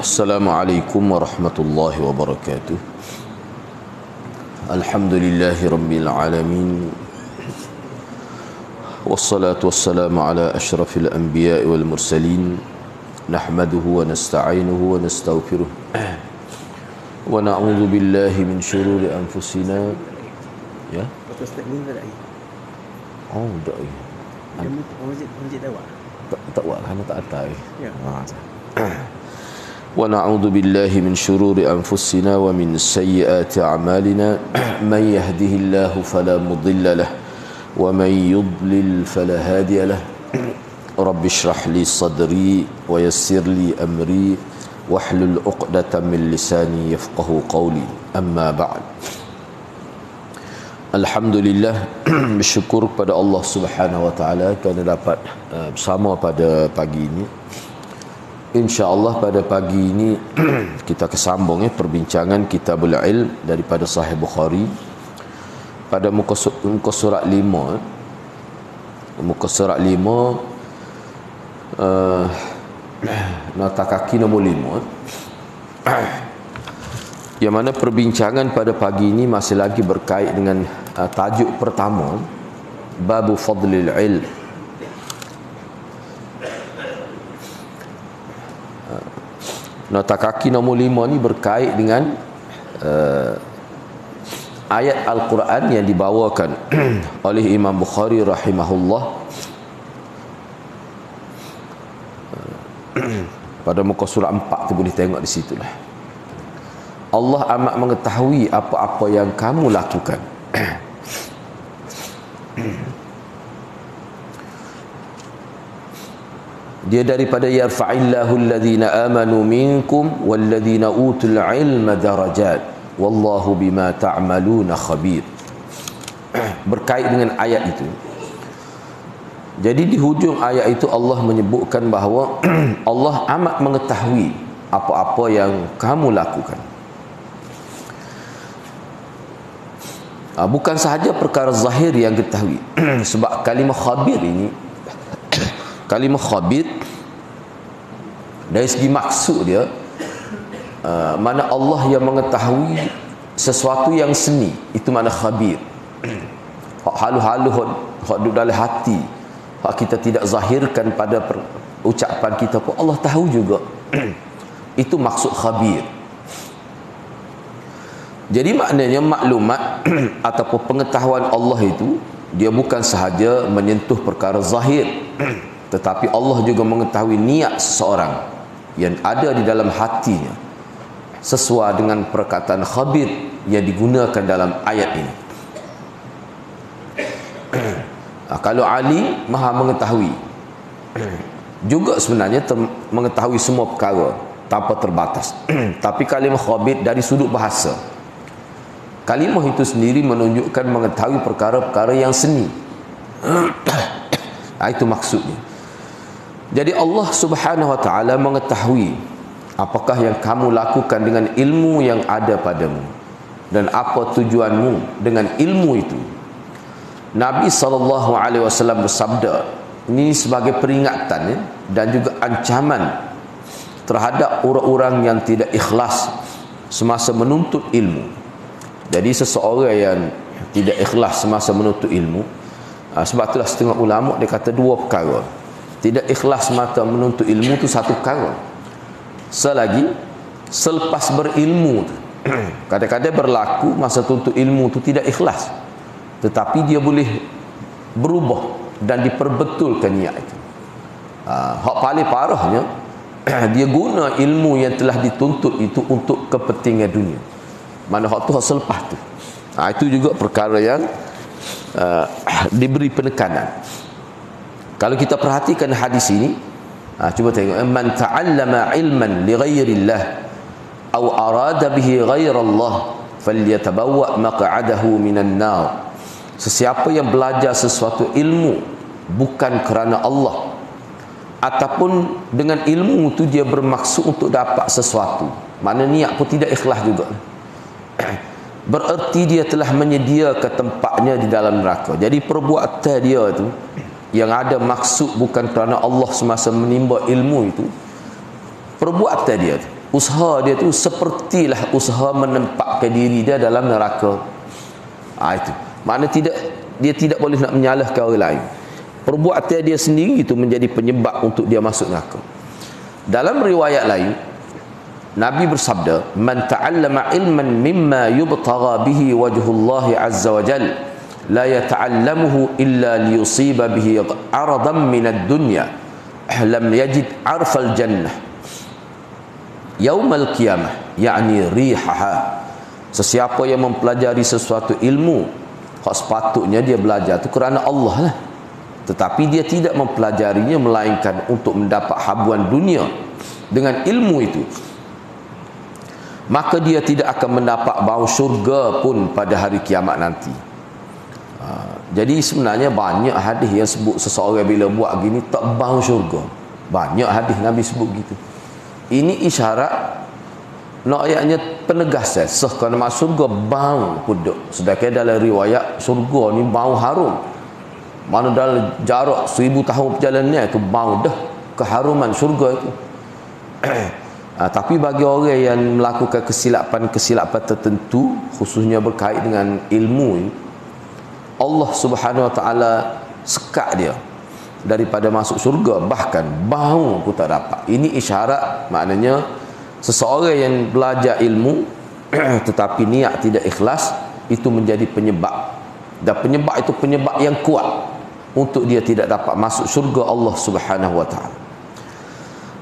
Assalamualaikum warahmatullahi wabarakatuh. Alhamdulillahi rabbil alamin. Wassalatu wassalamu ala asyrafil anbiya'i wal mursalin. Nahmaduhu wa nasta'inuhu wa nastaghfiruh. Wa na'udzu billahi min syururi anfusina. Ya. Oh, dah. Masjid Dawah. Tak buat kerana tak atai. Ya. ونعوذ بالله من شرور أنفسنا ومن سيئات أعمالنا من يهده الله فلا مضل له ومن يضلل فلا هادي له رب اشرح لي صدري ويسر لي أمري واحلل عقدة من لساني يفقه قولي أما بعد. Alhamdulillah, bersyukur kepada Allah Subhanahu wa taala kerana dapat bersama pada pagi ini. InsyaAllah pada pagi ini kita kesambung perbincangan Kitabul Ilm daripada Sahih Bukhari pada muka surat 5. Muka surat 5 nota kaki nombor 5, yang mana perbincangan pada pagi ini masih lagi berkait dengan tajuk pertama, Babu Fadlil Ilm. Nota kaki nombor 5 ni berkait dengan ayat Al-Quran yang dibawakan oleh Imam Bukhari rahimahullah pada muka surah 4 tu, boleh tengok di situ lah. Allah amat mengetahui apa-apa yang kamu lakukan. Dia daripada yarfa'illahu alladhina amanu minkum walladhina utul ilma darajat wallahu bima ta'maluna khabir. Berkait dengan ayat itu. Jadi di hujung ayat itu Allah menyebutkan bahawa Allah amat mengetahui apa-apa yang kamu lakukan. Bukan sahaja perkara zahir yang ketahui. Sebab kalimah khabir ini, kalimah khabir dari segi maksud dia, mana Allah yang mengetahui sesuatu yang seni, itu mana khabir. Hak halu-halu hak duduk dalam hati, hak kita tidak zahirkan pada ucapan kita pun Allah tahu juga. Itu maksud khabir. Jadi maknanya maklumat ataupun pengetahuan Allah itu, dia bukan sahaja menyentuh perkara zahir, tetapi Allah juga mengetahui niat seseorang yang ada di dalam hatinya, sesuai dengan perkataan khabir yang digunakan dalam ayat ini. Kalau Ali maha mengetahui, juga sebenarnya mengetahui semua perkara tanpa terbatas. Tapi kalimah khabir dari sudut bahasa, kalimah itu sendiri menunjukkan mengetahui perkara-perkara yang seni. Itu maksudnya. Jadi Allah Subhanahu wa taala mengetahui apakah yang kamu lakukan dengan ilmu yang ada padamu dan apa tujuanmu dengan ilmu itu. Nabi SAW bersabda, ini sebagai peringatan dan juga ancaman terhadap orang-orang yang tidak ikhlas semasa menuntut ilmu. Jadi seseorang yang tidak ikhlas semasa menuntut ilmu, sebab itulah setengah ulama dia kata dua perkara. Tidak ikhlas mata menuntut ilmu tu satu perkara. Selagi selepas berilmu tu, kadang-kadang berlaku masa tuntut ilmu tu tidak ikhlas, tetapi dia boleh berubah dan diperbetulkan niat itu. Hak paling parahnya, dia guna ilmu yang telah dituntut itu untuk kepentingan dunia. Mana hak tu hak selepas tu. Itu juga perkara yang diberi penekanan. Kalau kita perhatikan hadis ini, cuba tengok, man ta'allama ilman li ghairillah aw arada bihi ghairallah falyatabawwa maq'adahu minan nar. Sesiapa yang belajar sesuatu ilmu bukan kerana Allah, ataupun dengan ilmu itu dia bermaksud untuk dapat sesuatu, mana niat pun tidak ikhlas juga, bererti dia telah menyediakan tempatnya di dalam neraka. Jadi perbuatan dia itu yang ada maksud bukan kerana Allah semasa menimba ilmu itu, perbuatan dia usaha dia tu sepertilah usaha menempatkan diri dia dalam neraka. Itu makna dia tidak boleh nak menyalahkan orang lain. Perbuatan dia sendiri itu menjadi penyebab untuk dia masuk neraka. Dalam riwayat lain, Nabi bersabda, "Man ta'allama ilman mimma yubtagha bihi wajhullah azza wa jalla, la yata'allamuhu illa liyusiba bihi 'aradan min ad-dunya, lam yajid 'arfal jannah yaumal qiyamah, yakni rihaha." Sesiapa yang mempelajari sesuatu ilmu, hak sepatutnya dia belajar itu kerana Allah lah, tetapi dia tidak mempelajarinya melainkan untuk mendapat habuan dunia dengan ilmu itu, maka dia tidak akan mendapat bau syurga pun pada hari kiamat nanti. Jadi sebenarnya banyak hadis yang sebut seseorang bila buat gini tak bau syurga. Banyak hadis Nabi sebut gitu. Ini isyarat nak ayatnya penegasan sekana masuk syurga bau puduk. Sedangkan dalam riwayat syurga ni bau harum. Mana dalam jarak 1000 tahun perjalanan ke bau dah keharuman syurga itu. Tapi bagi orang yang melakukan kesilapan tertentu, khususnya berkait dengan ilmu ini, Allah Subhanahu Wa Taala sekat dia daripada masuk syurga, bahkan bau pun tak dapat. Ini isyarat, maknanya seseorang yang belajar ilmu tetapi niat tidak ikhlas, itu menjadi penyebab, dan penyebab itu penyebab yang kuat untuk dia tidak dapat masuk syurga Allah Subhanahu Wa Taala.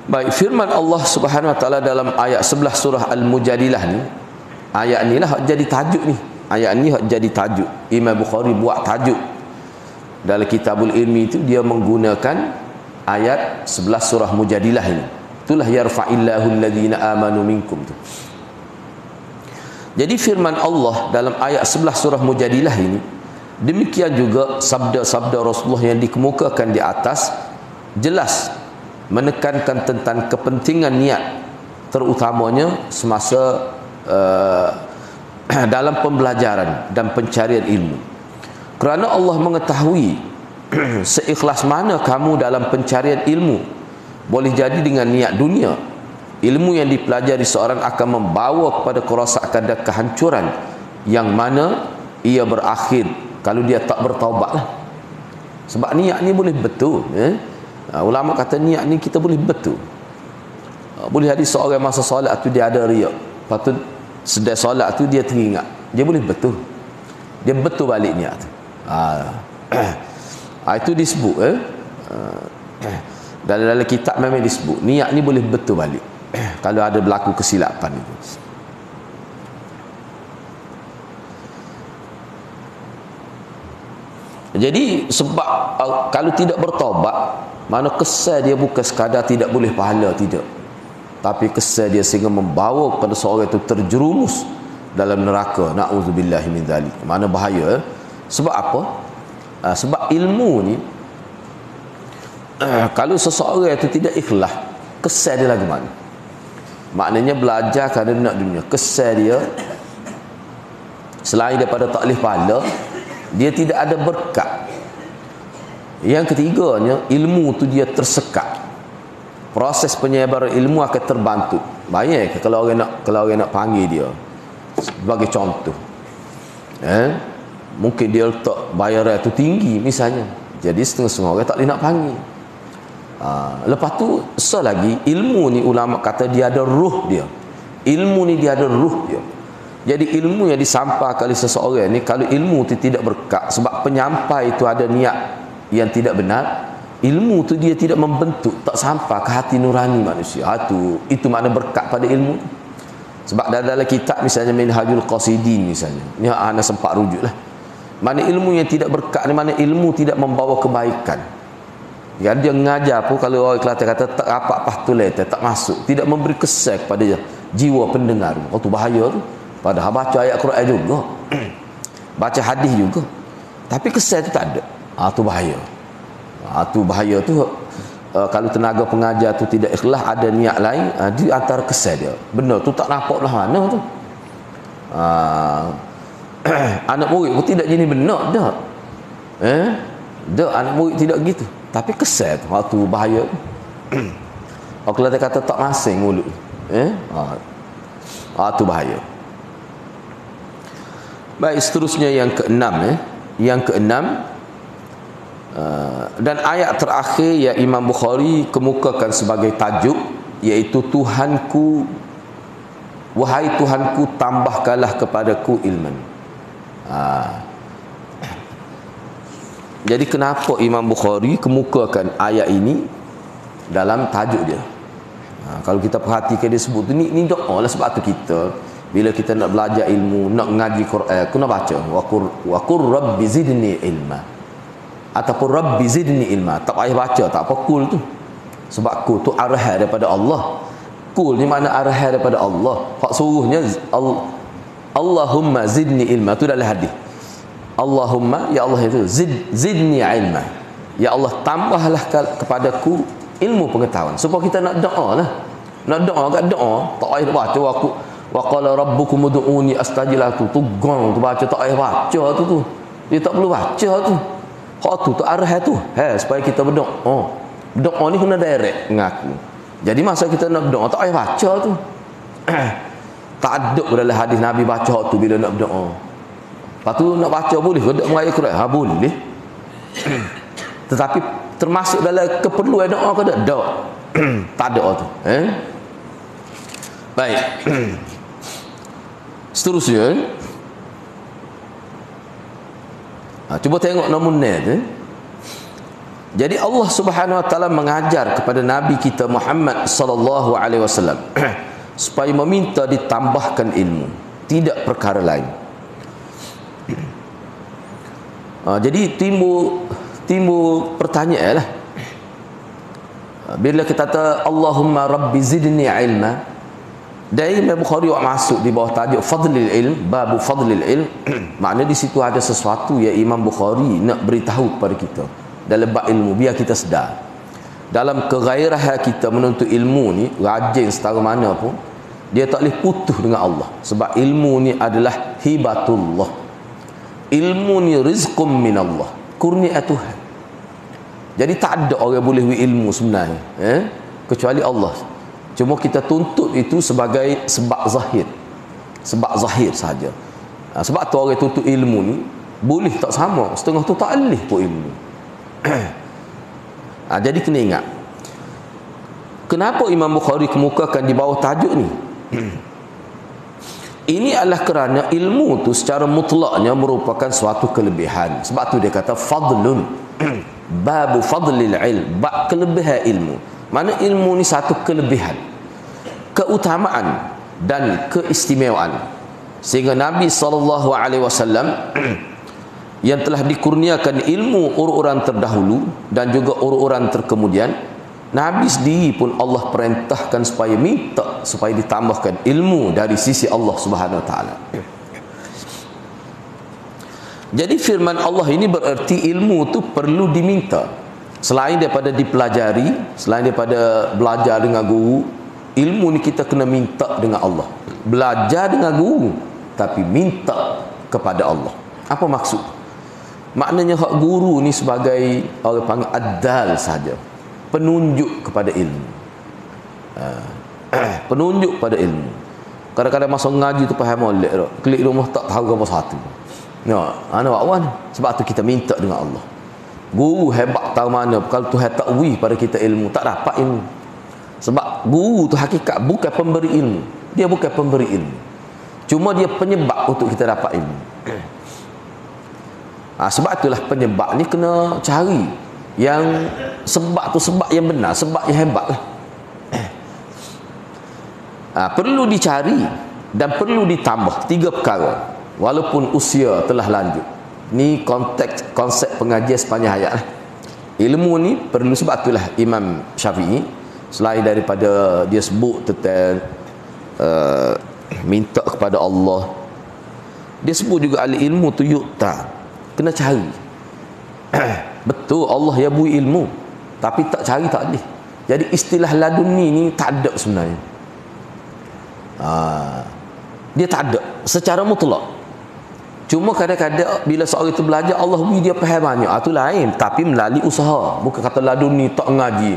Baik, firman Allah Subhanahu Wa Taala dalam ayat 11 surah Al-Mujadilah ni, ayat ni lah jadi tajuk ni. Ayat ni jadi tajuk. Imam Bukhari buat tajuk dalam Kitabul Ilmi itu, dia menggunakan ayat 11 surah Mujadilah ini. Itulah yarfa'illahu alladhina amanu minkum tu. Jadi firman Allah dalam ayat 11 surah Mujadilah ini, demikian juga sabda-sabda Rasulullah yang dikemukakan di atas, jelas menekankan tentang kepentingan niat, terutamanya semasa dalam pembelajaran dan pencarian ilmu. Kerana Allah mengetahui seikhlas mana kamu dalam pencarian ilmu, boleh jadi dengan niat dunia, ilmu yang dipelajari seorang akan membawa kepada kerosakan dan kehancuran yang mana ia berakhir kalau dia tak bertaubat lah. Sebab niat ni boleh betul, ulama kata niat ni kita boleh betul. Boleh jadi seorang masa solat tu dia ada riak, lepas tu sedang solat tu dia teringat, dia boleh betul, dia betul balik niat tu. Itu disebut dalam kitab memang disebut niat ni boleh betul balik kalau ada berlaku kesilapan itu. Jadi sebab kalau tidak bertaubat, mana kesan dia bukan sekadar tidak boleh pahala, tidak, tapi kesan dia sehingga membawa kepada seorang itu terjerumus dalam neraka. Na'udzubillahi min dzalik. Mana bahaya. Sebab apa? Sebab ilmu ni kalau seseorang itu tidak ikhlas, kesan dia lagu mana? Maknanya belajar kerana nak dunia, kesan dia selain daripada tak boleh pahala, dia tidak ada berkat. Yang ketiganya, ilmu tu dia tersekat. Proses penyebaran ilmu akan terbantu. Bayangkan kalau orang nak panggil dia, sebagai contoh, mungkin dia letak bayaran tu tinggi misalnya, jadi setengah-setengah orang tak boleh nak panggil. Lepas tu lagi ilmu ni, ulama kata dia ada ruh dia. Ilmu ni dia ada ruh dia. Jadi ilmu yang disampaikan oleh seseorang ni, kalau ilmu tu tidak berkat, sebab penyampai itu ada niat yang tidak benar, ilmu tu dia tidak membentuk, tak sampai ke hati nurani manusia. Itu makna berkat pada ilmu. Sebab dalam kitab misalnya Minhajul Qasidin misalnya, ni ana sempat rujuk lah, mana ilmu yang tidak berkat ni, mana ilmu tidak membawa kebaikan. Ya, dia mengajar pun kalau orang Kelantan kata tak rapat pastulai, tak masuk, tidak memberi kesan kepada jiwa pendengar. Tu bahaya tu. Padahal baca ayat Quran juga, baca hadis juga, tapi kesan tu tak ada. Tu bahaya. Tu bahaya tu. Kalau tenaga pengajar tu tidak ikhlas, ada niat lain, di antara kesan dia. Benar tu tak nampak lah mana tu. Anak murid pun tidak jadi benar dah. Dah anak murid tidak gitu. Tapi kesan tu, tu bahaya. Kalau dia kata tak masing mulut. Itu bahaya. Baik, seterusnya yang keenam. Yang keenam, dan ayat terakhir yang Imam Bukhari kemukakan sebagai tajuk, iaitu Tuhanku, wahai Tuhanku, tambahkanlah kepadaku ilman. Jadi kenapa Imam Bukhari kemukakan ayat ini dalam tajuk dia? Kalau kita perhatikan dia sebut tu, ni doa lah. Sebab tu kita bila kita nak belajar ilmu, nak ngaji Quran, kena baca wa qur rabbi zidni ilma, ataupun rabbi zidni ilma. Tak payah baca, tak apa kul tu. Sebab kul tu arahan daripada Allah. Kul ni makna arahan daripada Allah. Hak suruhnya Allahumma zidni ilma, tu dalam hadis. Allahumma, ya Allah itu zidni ilma, ya Allah tambahlah kepadaku ilmu pengetahuan. Supaya kita nak doa lah. Nak doa kat doa, tak payah baca wa qala rabbukum ud'uni astajib lakum. Tu gong tu baca, tak payah baca tu. Dia tak perlu baca tu. Hak tu arah tu. Supaya kita berdoa. Doa ni kena direct mengaku. Jadi masa kita nak berdoa, tak payah baca tu. Tak ada dalam hadis Nabi baca tu bila nak berdoa. Lepas tu nak baca boleh ke? Mengayak Quran? Boleh. Tetapi termasuk dalam keperluan doa ke tak? Tak ada tu. Baik. Seterusnya, cuba tengok namunnya tu. Jadi Allah Subhanahu Wa Taala mengajar kepada Nabi kita Muhammad sallallahu alaihi wasallam supaya meminta ditambahkan ilmu, tidak perkara lain. Jadi timbul pertanyaan lah. Bila kita kata Allahumma rabbi zidni ilma, dari Imam Bukhari masuk di bawah tajuk fadlil ilm, babu fadlil ilm. Makna di situ ada sesuatu yang Imam Bukhari nak beritahu kepada kita dalam bab ilmu, biar kita sedar. Dalam kegairahan kita menuntut ilmu ni, rajin setara mana pun, dia tak boleh putus dengan Allah. Sebab ilmu ni adalah hibatullah. Ilmu ni rizqum minallah, kurnia Tuhan. Jadi tak ada orang boleh ilmu sebenarnya, kecuali Allah. Cuma kita tuntut itu sebagai sebab zahir. Sebab zahir saja. Sebab tu orang tuntut ilmu ni boleh tak sama, setengah tu tak boleh pun ilmu. Jadi kena ingat, kenapa Imam Bukhari kemukakan di bawah tajuk ni? Ini adalah kerana ilmu tu secara mutlaknya merupakan suatu kelebihan. Sebab tu dia kata fadlun, babu fadlil ilm, bab kelebihan ilmu. Mana ilmu ni satu kelebihan, keutamaan dan keistimewaan. Sehingga Nabi SAW yang telah dikurniakan ilmu orang-orang terdahulu dan juga orang-orang terkemudian, Nabi sendiri pun Allah perintahkan supaya minta supaya ditambahkan ilmu dari sisi Allah Subhanahu Wa Taala. Jadi firman Allah ini bererti ilmu tu perlu diminta. Selain daripada dipelajari, selain daripada belajar dengan guru, ilmu ni kita kena minta dengan Allah. Belajar dengan guru, tapi minta kepada Allah. Apa maksud? Maknanya hak guru ni sebagai orang panggil adal saja, penunjuk kepada ilmu. Penunjuk pada ilmu. Kadang-kadang masa ngaji tu faham molek dak. Klik rumah tak tahu apa satu. Ya, ana wan. Sebab tu kita minta dengan Allah. Guru hebat tahu mana, kalau Tuhan takwih pada kita ilmu, tak dapat ilmu. Sebab guru tu hakikat bukan pemberi ilmu. Dia bukan pemberi ilmu. Cuma dia penyebab untuk kita dapat ilmu. Sebab itulah penyebab ni kena cari yang sebab tu sebab yang benar, sebab yang hebat lah. Perlu dicari dan perlu ditambah 3 perkara walaupun usia telah lanjut. Ni konteks konsep pengajian sepanjang hayat lah. Ilmu ni perlu, sebab itulah Imam Syafi'i selain daripada dia sebut tentang minta kepada Allah, dia sebut juga ahli ilmu tu yu'ta, kena cari. Betul Allah ya bui ilmu, tapi tak cari tak boleh. Jadi istilah laduni ni tak ada sebenarnya. Dia tak ada secara mutlak. Cuma kadang-kadang bila seorang itu belajar, Allah beri dia faham banyak, itu lain. Tapi melalui usaha. Bukan kata laduni tak ngaji.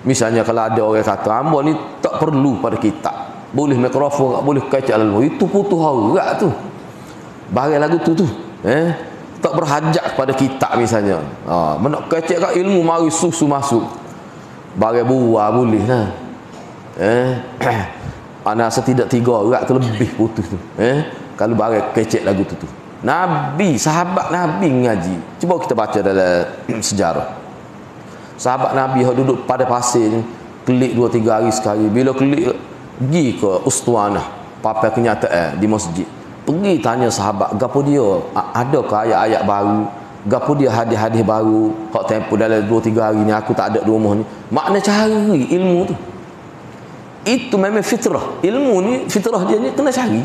Misalnya kalau ada orang kata hamba ni tak perlu pada kitab, boleh mikrofon, tak boleh kacak lalu. Itu putus harap tu. Barang lagu tu tak berhajat kepada kitab misalnya. Menak kacak kat ilmu mari susu masuk. Barang buah boleh lah. Ana setidak 3 harap tu lebih putus tu. Kalau barang kacak lagu tu. Nabi, sahabat Nabi ngaji. Cuba kita baca dalam sejarah. Sahabat Nabi yang duduk pada pasir ni, kelik 2-3 hari sekali. Bila kelik, pergi ke Ustuanah, papai kenyataan di masjid. Pergi tanya sahabat, gapo dia? Adakah ayat-ayat baru? Gapo dia hadis-hadis baru? Hak tempoh dalam 2-3 hari ni aku tak ada di rumah ni. Makna cari ilmu tu. Itu memang fitrah. Ilmu ni, fitrah dia ni kena cari.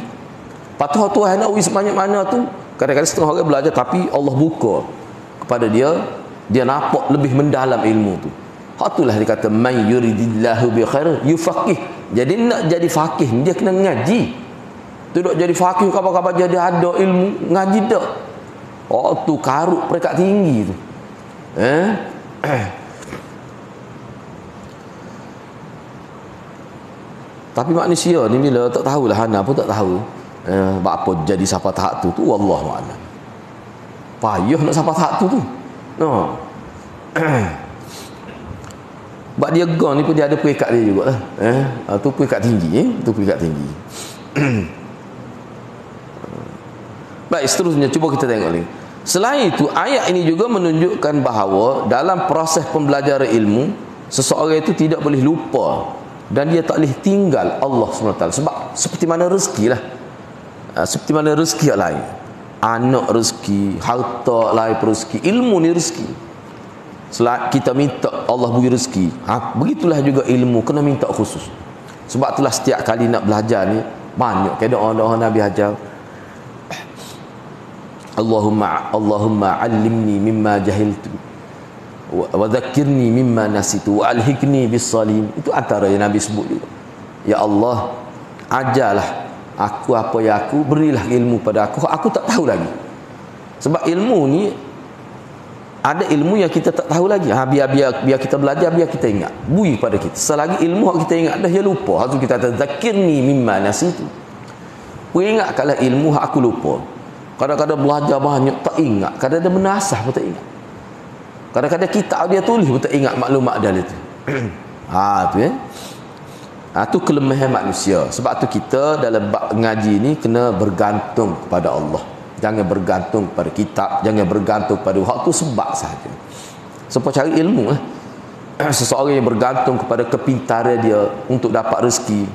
Patuh Tuhan nak wis banyak mana tu. Kadang-kadang setengah orang belajar tapi Allah buka kepada dia nampak lebih mendalam ilmu tu. Hak itulah dia kata man yuridillahu bi khair yufaqih. Jadi nak jadi faqih dia kena ngaji. Tidak jadi faqih kabar-kabar jadi ada ilmu ngaji dak. Oh tu karut peringkat tinggi tu. Tapi manusia ni bila tak tahulah hana pun tak tahu. Apa jadi siapa tahap tu wallahu a'lam. Payah nak siapa tahap tu. Sebab dia gone ni pun dia ada peringkat dia jugalah. Tu peringkat tinggi. Tu peringkat tinggi. Baik, seterusnya cuba kita tengok ni. Selain itu, ayat ini juga menunjukkan bahawa dalam proses pembelajaran ilmu, seseorang itu tidak boleh lupa dan dia tak boleh tinggal Allah SWT. Sebab seperti mana rezeki lah. Seperti mana rezeki yang lain. Anak rezeki, harta lain rezeki, ilmu ni rezeki. Kita minta Allah beri rezeki. Begitulah juga ilmu kena minta khusus. Sebab itulah setiap kali nak belajar ni banyak doa-doa Nabi ajar. Allahumma allimni mimma jahiltu wa dhakkirni mimma nasitu wa alhiqni bis salihin. Itu antara yang Nabi sebut juga. Ya Allah, ajarlah aku apa yang aku, berilah ilmu pada aku tak tahu lagi. Sebab ilmu ni ada ilmu yang kita tak tahu lagi. Biar kita belajar, biar kita ingat. Bui pada kita. Selagi ilmu yang kita ingat dah dia lupa. Harus kita kata zakirni mimma nasitu. Peringatkanlah ilmu yang aku lupa. Kadang-kadang belajar banyak tak ingat. Kadang-kadang menasah pun tak ingat. Kadang-kadang kitab dia tulis pun tak ingat maklumat dia itu. Tu ya. Tu kelemahan manusia. Sebab tu kita dalam bab ngaji ni kena bergantung kepada Allah. Jangan bergantung pada kitab, jangan bergantung pada waktu sebab sahaja. Sebab cari ilmu lah. Seseorang yang bergantung kepada kepintaran dia untuk dapat rezeki.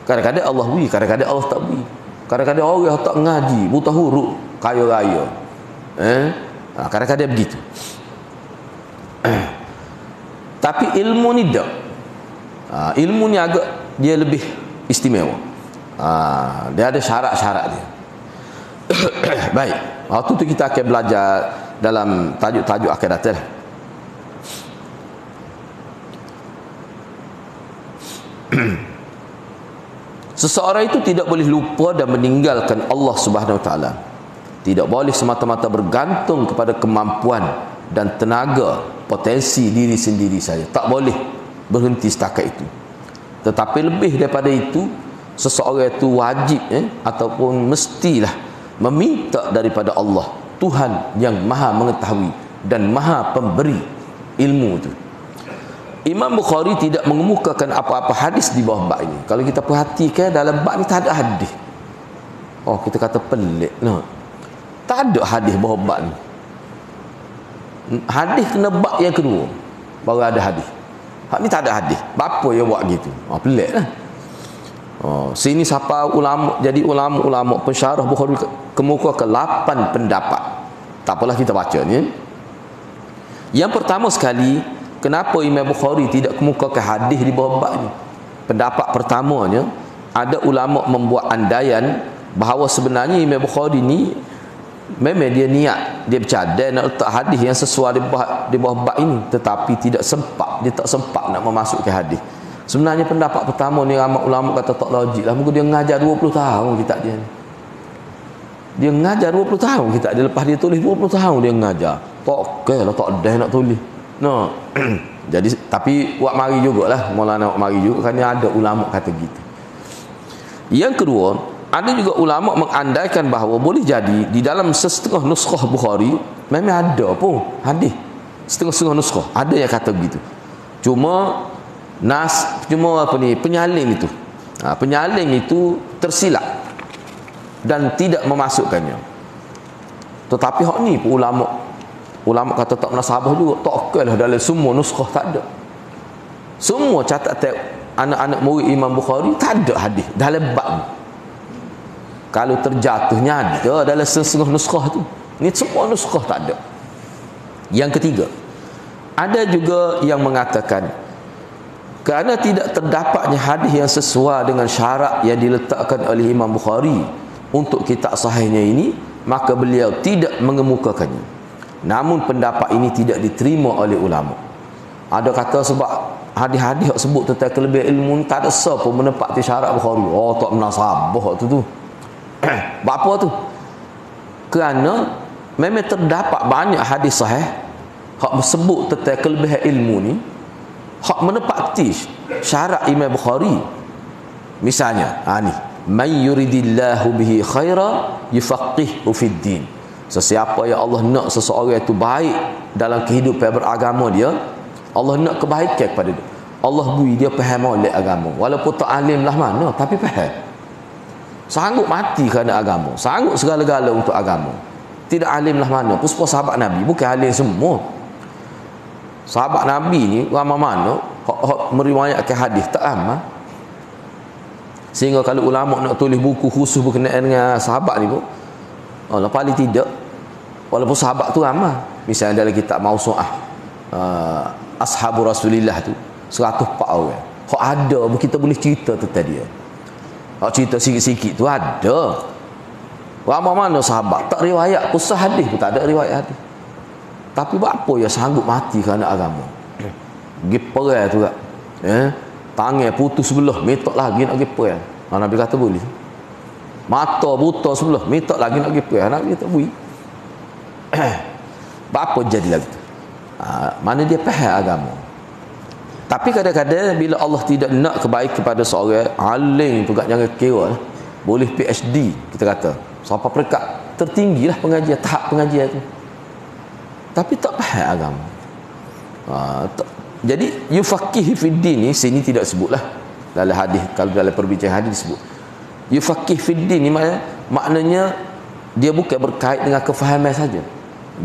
Kadang-kadang Allah beri, kadang-kadang Allah tak beri. Kadang-kadang orang tak ngaji, buta huruf, kaya raya. Kadang-kadang begitu. Tapi ilmu ni tak. Ilmu ni agak dia lebih istimewa. Dia ada syarat-syarat dia. Baik, waktu tu kita akan belajar dalam tajuk-tajuk akan datang. Seseorang itu tidak boleh lupa dan meninggalkan Allah Subhanahu Wa Taala. Tidak boleh semata-mata bergantung kepada kemampuan dan tenaga potensi diri sendiri saja. Tak boleh berhenti setakat itu. Tetapi lebih daripada itu, seseorang itu wajib ataupun mestilah meminta daripada Allah, Tuhan yang maha mengetahui dan maha pemberi ilmu itu. Imam Bukhari tidak mengemukakan apa-apa hadis di bawah bab ini. Kalau kita perhatikan dalam bab ni tak ada hadis. Kita kata pelik. Tak ada hadis bawah bab ni. Hadis kena bab yang kedua baru ada hadis. Hak ni tak ada hadis. Apa yang buat gitu? Pelik lah. Sini siapa ulama, jadi ulama pensyarah Bukhari kemukakan 8 pendapat. Tak apalah kita baca ni. Yang pertama sekali, kenapa Imam Bukhari tidak kemukakan hadis di bawah bab ni? Pendapat pertamanya, ada ulama membuat andaian bahawa sebenarnya Imam Bukhari ni memang dia niat, dia bercadang nak letak hadis yang sesuai di bawah bab ini, tetapi tidak sempat, dia tak sempat nak memasukkan hadis. Sebenarnya pendapat pertama ni ramai ulama kata tak logik lah. Mungkin dia ngajar 20 tahun kitab dia ni. Dia ngajar 20 tahun kitab dia, lepas dia tulis 20 tahun dia ngajar. Tak okey lah, tak ada nak tulis. Jadi tapi buat mari jugalah, Maulana buat mari juga, kerana ada ulama kata gitu. Yang kedua, ada juga ulama mengandaikan bahawa boleh jadi di dalam setengah nuskhah Bukhari memang ada pun hadis setengah-setengah nuskhah, ada yang kata begitu. Cuma penyalin itu, penyalin itu tersilap dan tidak memasukkannya. Tetapi hak ni pun ulama kata tak munasabah juga, tak okeylah dalam semua nuskhah tak ada. Semua catatan anak-anak murid Imam Bukhari tak ada hadis dalam bab ni. Kalau terjatuhnya ada dalam setengah nuskhah tu. Ni semua nuskhah tak ada. Yang ketiga, ada juga yang mengatakan kerana tidak terdapatnya hadis yang sesuai dengan syarat yang diletakkan oleh Imam Bukhari untuk kitab sahihnya ini, maka beliau tidak mengemukakannya. Namun pendapat ini tidak diterima oleh ulama. Ada kata sebab hadis-hadis yang sebut tentang kelebihan ilmu tak ada siapa menepati syarat Bukhari. Oh, tak munasabah tu. Apa tu? Kerana memang terdapat banyak hadis sahih hak sebut tentang kelebihan ilmu ni, hak menepati syarat Imam Bukhari. Misalnya, ni, man yuridillahu bihi khaira yufaqihu fid din. Sesiapa yang Allah nak seseorang itu baik dalam kehidupan beragama dia, Allah nak kebaikan kepada dia. Allah bui dia faham oleh agama. Walaupun tak alim lah mana, tapi faham. Sanggup mati kerana agama, sanggup segala-gala untuk agama. Tidak alim lah mana. Puspa sahabat Nabi bukan alim semua. Sahabat Nabi ni ramai mana meriwayatkan hadis tak aman. Sehingga kalau ulama nak tulis buku khusus berkenaan dengan sahabat ni pun, paling tidak, walaupun sahabat tu ramai. Misalnya dalam kitab Mausu'ah, Ashabu Rasulillah tu 104 orang. Hak ada kita boleh cerita tentang dia. Hak cerita sikit-sikit tu ada. Ramai mana sahabat tak riwayat pusat hadis pun tak ada riwayat hadis. Tapi buat apa ya sanggup mati kerana agama? Pergi perang tu tak? Tangan putus sebelah, minta lagi nak pergi perang. Nabi kata boleh. Mata buta sebelah, minta lagi nak pergi perang. Nabi kata boleh. Buat apa jadi lagi tu? Mana dia faham agama. Tapi kadang-kadang bila Allah tidak nak kebaik kepada seorang alim tu, jangan kira lah. Boleh PhD kita kata, sampai peringkat tertinggilah pengajian, tahap pengajian tu, tapi tak faham agama. Jadi yufaqih fid din ni sini tidak sebutlah dalam hadis. Kalau dalam perbincangan hadis disebut yufaqih fid din ni maknanya dia bukan berkait dengan kefahaman saja,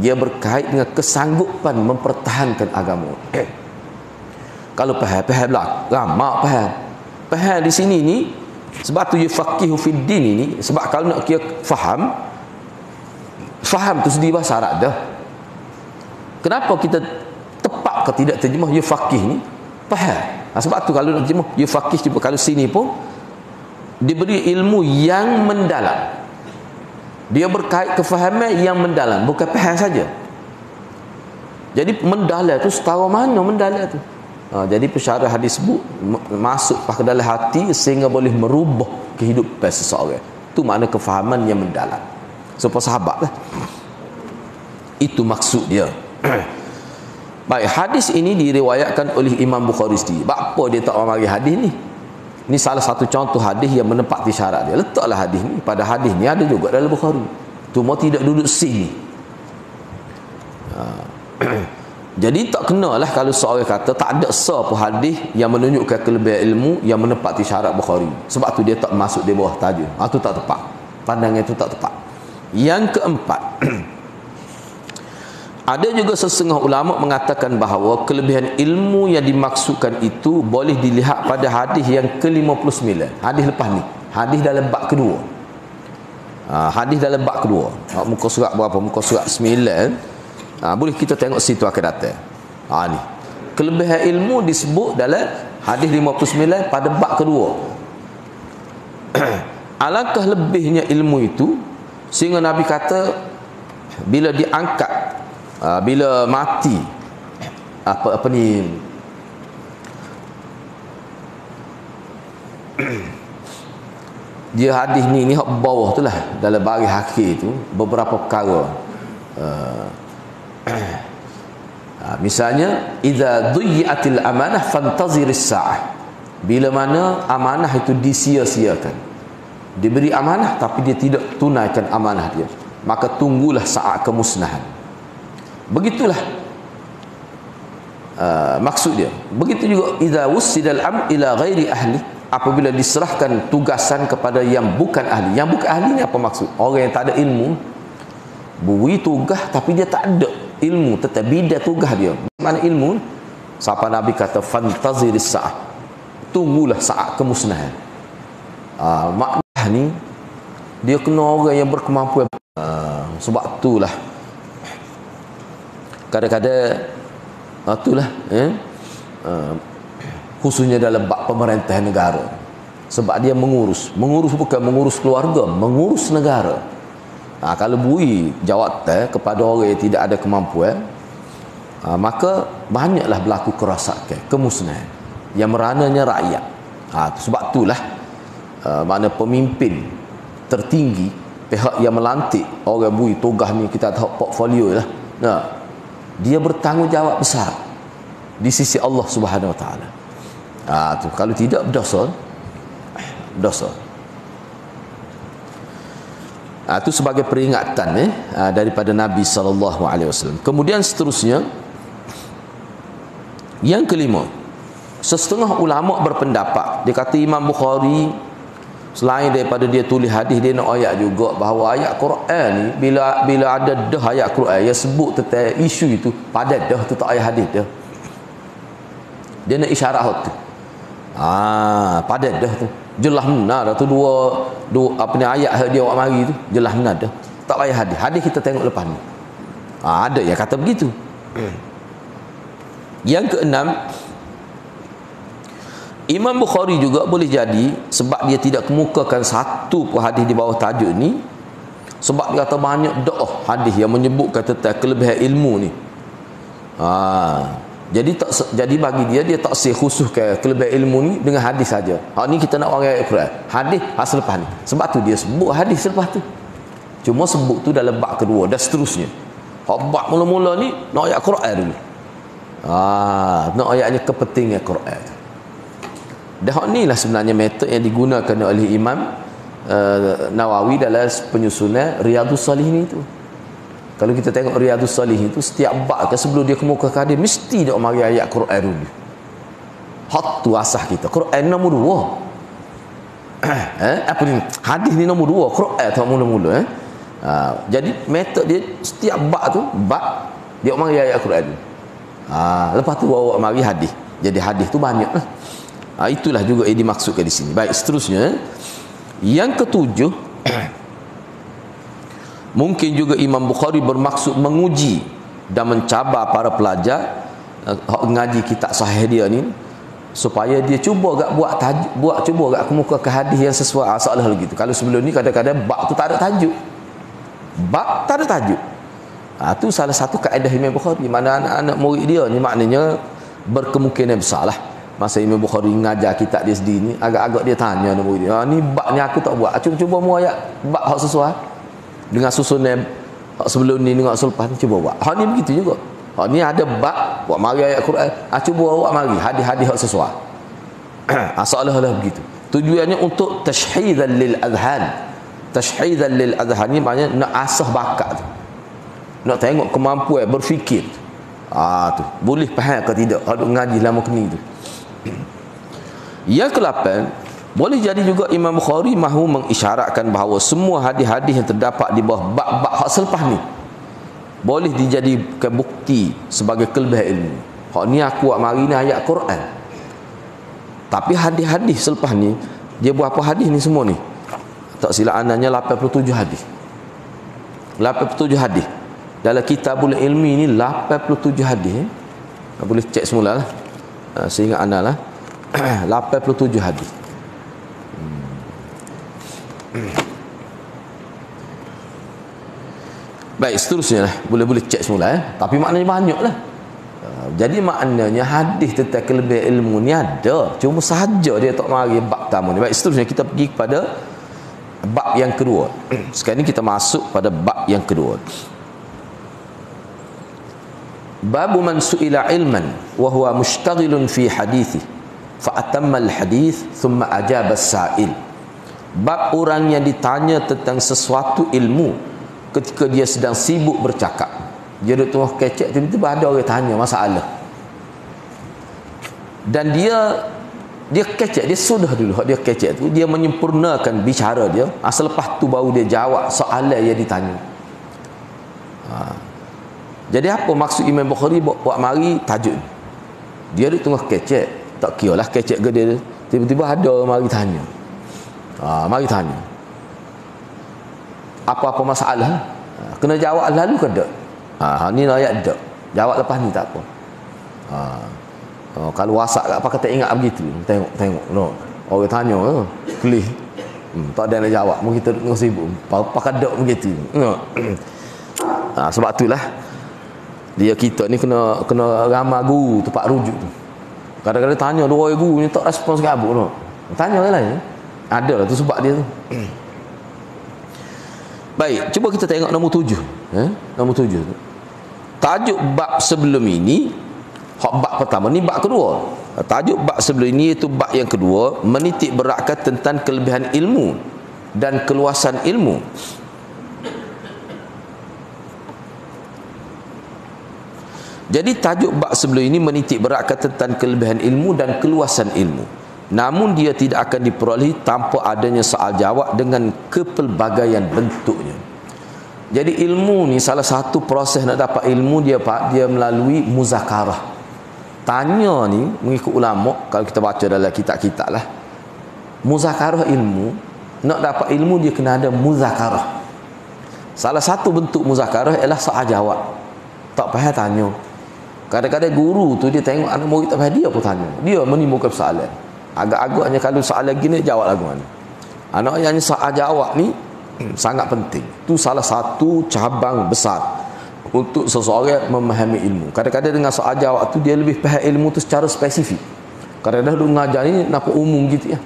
dia berkait dengan kesanggupan mempertahankan agama. Kalau faham lah, ramai faham di sini ni. Sebab tu yufaqihu fid din ini, sebab kalau nak kira faham tu sendiri bahasa Arab dah. Kenapa kita tepat ke tidak terjemah yufaqih ni? Faham. Sebab tu kalau nak terjemah yufaqih, kalau sini pun diberi ilmu yang mendalam. Dia berkait kefahaman yang mendalam, bukan faham saja. Jadi mendalam tu setara mana mendalam tu? Jadi pensyarah hadis sebut masuk ke dalam hati sehingga boleh merubah kehidupan seseorang. Itu makna kefahaman yang mendalam. Supaya sahabat lah. Itu maksud dia. Baik, hadis ini diriwayatkan oleh Imam Bukhari sendiri. Apa dia tak mari hadis ni? Ini salah satu contoh hadis yang menepati syarat dia. Letaklah hadis ni. Pada hadis ni ada juga dalam Bukhari. Cuma tidak duduk sini. Jadi tak kenalah kalau seorang kata tak ada satu hadis yang menunjukkan kelebihan ilmu yang menepati syarat Bukhari. Sebab tu dia tak masuk di bawah tajuk. Itu tak tepat. Pandangan itu tak tepat. Yang keempat, ada juga setengah ulama mengatakan bahawa kelebihan ilmu yang dimaksudkan itu boleh dilihat pada hadis yang ke-59. Hadis lepas ni. Hadis dalam bab kedua. Hadis dalam bab kedua. Muka surat berapa? Muka surat 9. Boleh kita tengok situ akan datang. Ni kelebihan ilmu disebut dalam hadis 59 pada bab kedua. Alangkah lebihnya ilmu itu sehingga Nabi kata bila diangkat, bila mati, apa ni, dia hadis ni hak bawah tu lah, dalam baris akhir tu beberapa perkara. Misalnya idza dhuyyatil amanah fantaziris sa'ah, bila mana amanah itu disia-siakan, Diberi amanah tapi dia tidak tunaikan amanah dia, maka tunggulah saat kemusnahan. Begitulah maksud dia. Begitu juga idza wussidal am ila ghairi ahli, apabila diserahkan tugasan kepada yang bukan ahli. Yang bukan ahli ni apa maksud? Orang yang tak ada ilmu, beri tugas tapi dia tak ada ilmu, tetapi dia tugas dia. Mana ilmu? Siapa Nabi kata fantaziris sa'ah, tunggulah saat kemusnahan. Maknanya ni dia kena orang yang berkemampuan. Sebab itulah kadang-kadang itulah khususnya dalam bab pemerintahan negara, sebab dia mengurus bukan mengurus keluarga, mengurus negara. Kalau beri jawatan kepada orang yang tidak ada kemampuan, maka banyaklah berlaku kerosakan, kemusnahan yang merananya rakyat. Sebab itulah mana pemimpin tertinggi, pihak yang melantik orang beri tugas ni, kita tahu portfolio lah. Dia bertanggungjawab besar di sisi Allah Subhanahu Wa Taala. Tu kalau tidak berdosa. Itu sebagai peringatan daripada Nabi sallallahu alaihi wasallam. Kemudian seterusnya, yang kelima, setengah ulama berpendapat, dia kata Imam Bukhari selain daripada dia tulis hadis, dia nak ayat juga bahawa ayat Quran ni bila ada dah ayat Quran yang sebut tentang isu itu, pada dah tu tak ayat hadis dah. Dia nak isyarat tu. Pada dah tu. Jelas benar dah tu dua apa ni ayat dia awak mari tu, jelas benar dah. Tak payah hadis. Hadis kita tengok lepas ni. Ada yang kata begitu. Yang keenam, Imam Bukhari juga boleh jadi sebab dia tidak kemukakan satu pun hadis di bawah tajuk ni, sebab dia kata banyak doa hadis yang menyebutkan tentang kelebihan ilmu ni. Jadi bagi dia tak khususkan kelebihan ilmu ni dengan hadis saja. Ni kita nak orang ayat Quran, hadis selepas ni. Sebab tu dia sebut hadis selepas tu. Cuma sebut tu dalam bab kedua dan seterusnya. Bab mula-mula ni nak ayat Quran dulu. Nak ayatnya kepentingan Quran. Dan inilah sebenarnya metod yang digunakan oleh Imam Nawawi dalam penyusunan Riyadhus Salihin itu. Kalau kita tengok Riyadhus Salihin itu, setiap bab sebelum dia kemukakan hadis mesti dia mari ayat Quran dulu. Hak tu asas kita. Quran nombor 2. Apa ni? Hadis ni nombor 2, Quran tu mula-mula. Jadi metod dia setiap bab dia mari ayat Quran dulu. Lepas tu bawa mari hadis. Jadi hadis tu banyak lah. Itulah juga yang dimaksudkan di sini. Baik, seterusnya yang ketujuh, mungkin juga Imam Bukhari bermaksud menguji dan mencabar para pelajar ngaji kitab sahih dia ni, supaya dia cuba gak cuba gak kemukakan hadis yang sesuai soalah gitu. Kalau sebelum ni kadang-kadang bab tu tak ada tajuk. Bab tak ada tajuk. Tu salah satu kaedah Imam Bukhari. Mana anak-anak murid dia ni maknanya berkemungkinan besar lah masa Imam Bukhari ngajar kitab dia sendiri ni, agak-agak dia tanya anak murid dia, ni bab ni aku tak buat, cuba mu ayat bab hak sesuai dengan susunan hak sebelum ni dengan selepas ni, cuba buat. Hak ni begitu juga. Hak ni ada bab buat mari ayat Quran, cuba awak mari hadis-hadis hak sesuai. Soalah begitu. Tujuannya untuk tashhizan lil adhan. Tashhizan lil adhan ni maknanya nak asah bakat tu. Nak tengok kemampuan berfikir. Tu boleh faham ke tidak kalau ngaji lama kini tu. Yang ke-8, boleh jadi juga Imam Bukhari mahu mengisyaratkan bahawa semua hadis-hadis yang terdapat di bawah bab-bab hak selepas ni boleh dijadikan bukti sebagai kelebihan ilmu. Hak ni aku buat mari ni ayat Quran. Tapi hadis-hadis selepas ni, dia buat apa hadis ni semua ni? Tak silap anaknya 87 hadis. 87 hadis. Dalam Kitabul Ilmi ni 87 hadis. Boleh cek semula lah. Seingat anak lah. 87 hadis. Baik, seterusnya lah. Boleh cek semula Tapi maknanya banyak lah. Jadi maknanya hadis tentang kelebihan ilmu ni ada, cuma sahaja dia tak mari bab tamu ni. Baik, seterusnya kita pergi kepada bab yang kedua. Sekarang ni kita masuk pada bab yang kedua. Babu man su'ila ilman wa huwa mushtaghilun fi hadithi fa atamma al-hadith thumma ajaba as-sa'il Bab orang yang ditanya tentang sesuatu ilmu ketika dia sedang sibuk bercakap. Dia duduk tengah kecek, tiba-tiba ada orang tanya masalah. Dan dia kecek, dia sudah dulu dia kecek tu, dia menyempurnakan bicara dia. Selepas tu baru dia jawab soalan yang ditanya. Jadi apa maksud Imam Bukhari buat mari tajuk? Dia duduk tengah kecek, tak kira lah kecek ke dia. Tiba-tiba ada orang mari tanya. Mari tanya. Apa-apa masalah? Kena jawab lalu ke tak? Ni ayat tak. Jawab lepas ni tak apa. Kalau WhatsApp apa kata ingat begitu. Tengok no. Orang tanya kelih. Tak ada yang jawab. Mungkin kita tengok sibuk. Pakai dak begitu. Sebab itulah dia kita ni kena ramai guru tempat rujuk tu. Kadang-kadang tanya dua guru ni tak respons gabut no. Tanya orang lain. Ada lah tu sebab dia tu. Baik, cuba kita tengok nombor 7. Nombor 7 tu. Tajuk bab sebelum ini, bab pertama ni bab kedua. Tajuk bab sebelum ini iaitu bab yang kedua, menitik beratkan tentang kelebihan ilmu dan keluasan ilmu. Jadi tajuk bab sebelum ini menitik beratkan tentang kelebihan ilmu dan keluasan ilmu. Namun dia tidak akan diperolehi tanpa adanya soal jawab dengan kepelbagaian bentuknya. Jadi ilmu ni salah satu proses nak dapat ilmu dia melalui muzakarah. Tanya ni mengikut ulama, kalau kita baca dalam kitab-kitab lah, muzakarah ilmu, nak dapat ilmu dia kena ada muzakarah. Salah satu bentuk muzakarah ialah soal jawab. Tak payah tanya. Kadang-kadang guru tu dia tengok anak murid tak payah, dia pun tanya. Dia menimbulkan soalan. Agak-agaknya kalau soalan gini jawab lagu mana. Anak yang soal jawab ni sangat penting. Itu salah satu cabang besar untuk seseorang memahami ilmu. Kadang-kadang dengan soal jawab tu dia lebih faham ilmu tu secara spesifik. Kadang-kadang duk mengajar ni nampak umum gitu ya.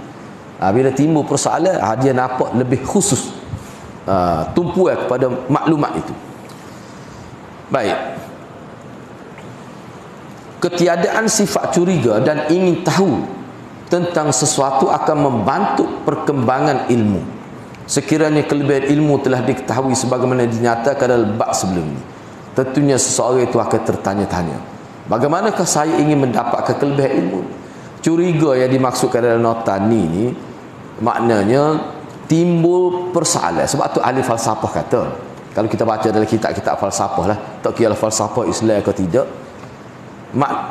Bila timbul persoalan dia nampak lebih khusus, tumpuan kepada maklumat itu. Baik. Ketiadaan sifat curiga dan ingin tahu tentang sesuatu akan membantu perkembangan ilmu. Sekiranya kelebihan ilmu telah diketahui sebagaimana dinyatakan dalam bab sebelum ini, tentunya seseorang itu akan tertanya-tanya, bagaimanakah saya ingin mendapatkan kelebihan ilmu? Curiga yang dimaksudkan dalam nota ni maknanya timbul persoalan. Sebab tu ahli falsafah kata, kalau kita baca dalam kitab-kitab falsafah lah, tak kira falsafah Islam ke tidak,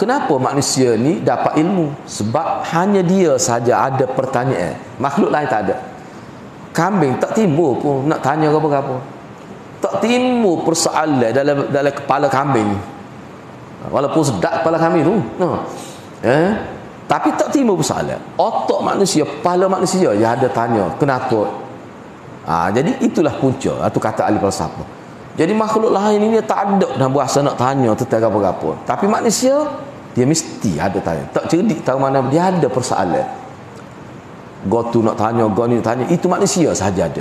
kenapa manusia ni dapat ilmu? Sebab hanya dia saja ada pertanyaan, makhluk lain tak ada. Kambing tak timbul pun nak tanya apa-apa. Tak timbul persoalan dalam kepala kambing, walaupun sedap kepala kambing tu. Tapi tak timbul persoalan. Otak manusia, kepala manusia yang ada tanya kenapa. Jadi itulah punca. Itu kata ahli falsafah. Jadi makhluk lain ini dia tak ada dah berasa nak tanya tentang apa-apa. Tapi manusia dia mesti ada tanya. Tak cerdik tahu mana dia ada persoalan. Gotu nak tanya, goni nak tanya, itu manusia sahaja ada.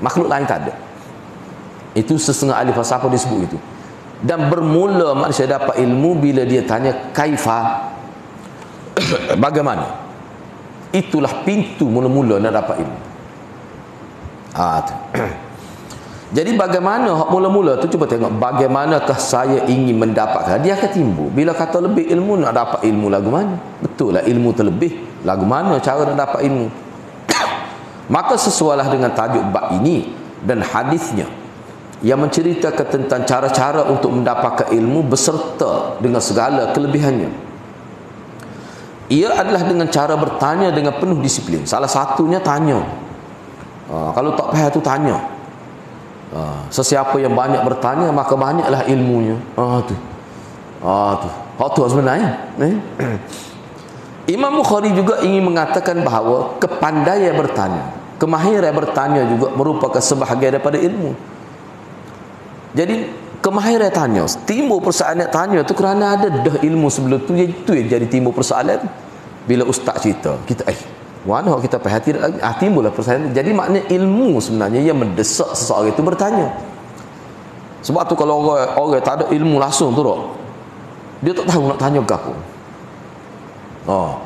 Makhluk lain tak ada. Itu setengah ahli falsafah disebut itu. Dan bermula manusia dapat ilmu bila dia tanya kaifa, bagaimana. Itulah pintu mula-mula nak dapat ilmu. Jadi bagaimana mula-mula tu, cuba tengok bagaimanakah saya ingin mendapatkan. Dia akan timbul bila kata lebih ilmu, nak dapat ilmu lagu mana. Betul lah, ilmu terlebih lagu mana cara nak dapat ilmu. Maka sesuailah dengan tajuk bab ini dan hadisnya yang menceritakan tentang cara-cara untuk mendapatkan ilmu beserta dengan segala kelebihannya. Ia adalah dengan cara bertanya dengan penuh disiplin. Salah satunya tanya. Kalau tak faham tu tanya. Sesiapa yang banyak bertanya maka banyaklah ilmunya. Tu sebenarnya. Imam Bukhari juga ingin mengatakan bahawa kepandaian bertanya, kemahiran bertanya juga merupakan sebahagian daripada ilmu. Jadi kemahiran tanya, timbul persoalan tanya tu kerana ada dah ilmu sebelum tu, itu yang jadi timbul persoalan. Bila ustaz cerita, kita mana kita perhati lagi, timbullah persoalan. Jadi maknanya ilmu sebenarnya yang mendesak seseorang itu bertanya. Sebab tu kalau orang tak ada ilmu langsung tu dia tak tahu nak tanya ke apa.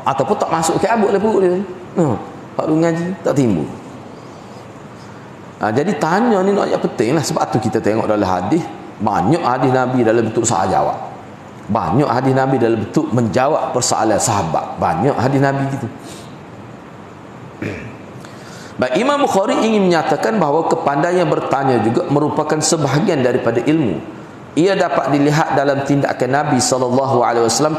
Ataupun tak masuk ke abuk lah perut dia. Hak ngaji tak timbul. Jadi tanya ni ayat penting lah. Sebab tu kita tengok dalam hadis, banyak hadis Nabi dalam bentuk soal jawab. Banyak hadis Nabi dalam bentuk menjawab persoalan sahabat. Banyak hadis Nabi gitu. Baik, Imam Bukhari ingin menyatakan bahawa kepandaian bertanya juga merupakan sebahagian daripada ilmu. Ia dapat dilihat dalam tindakan Nabi SAW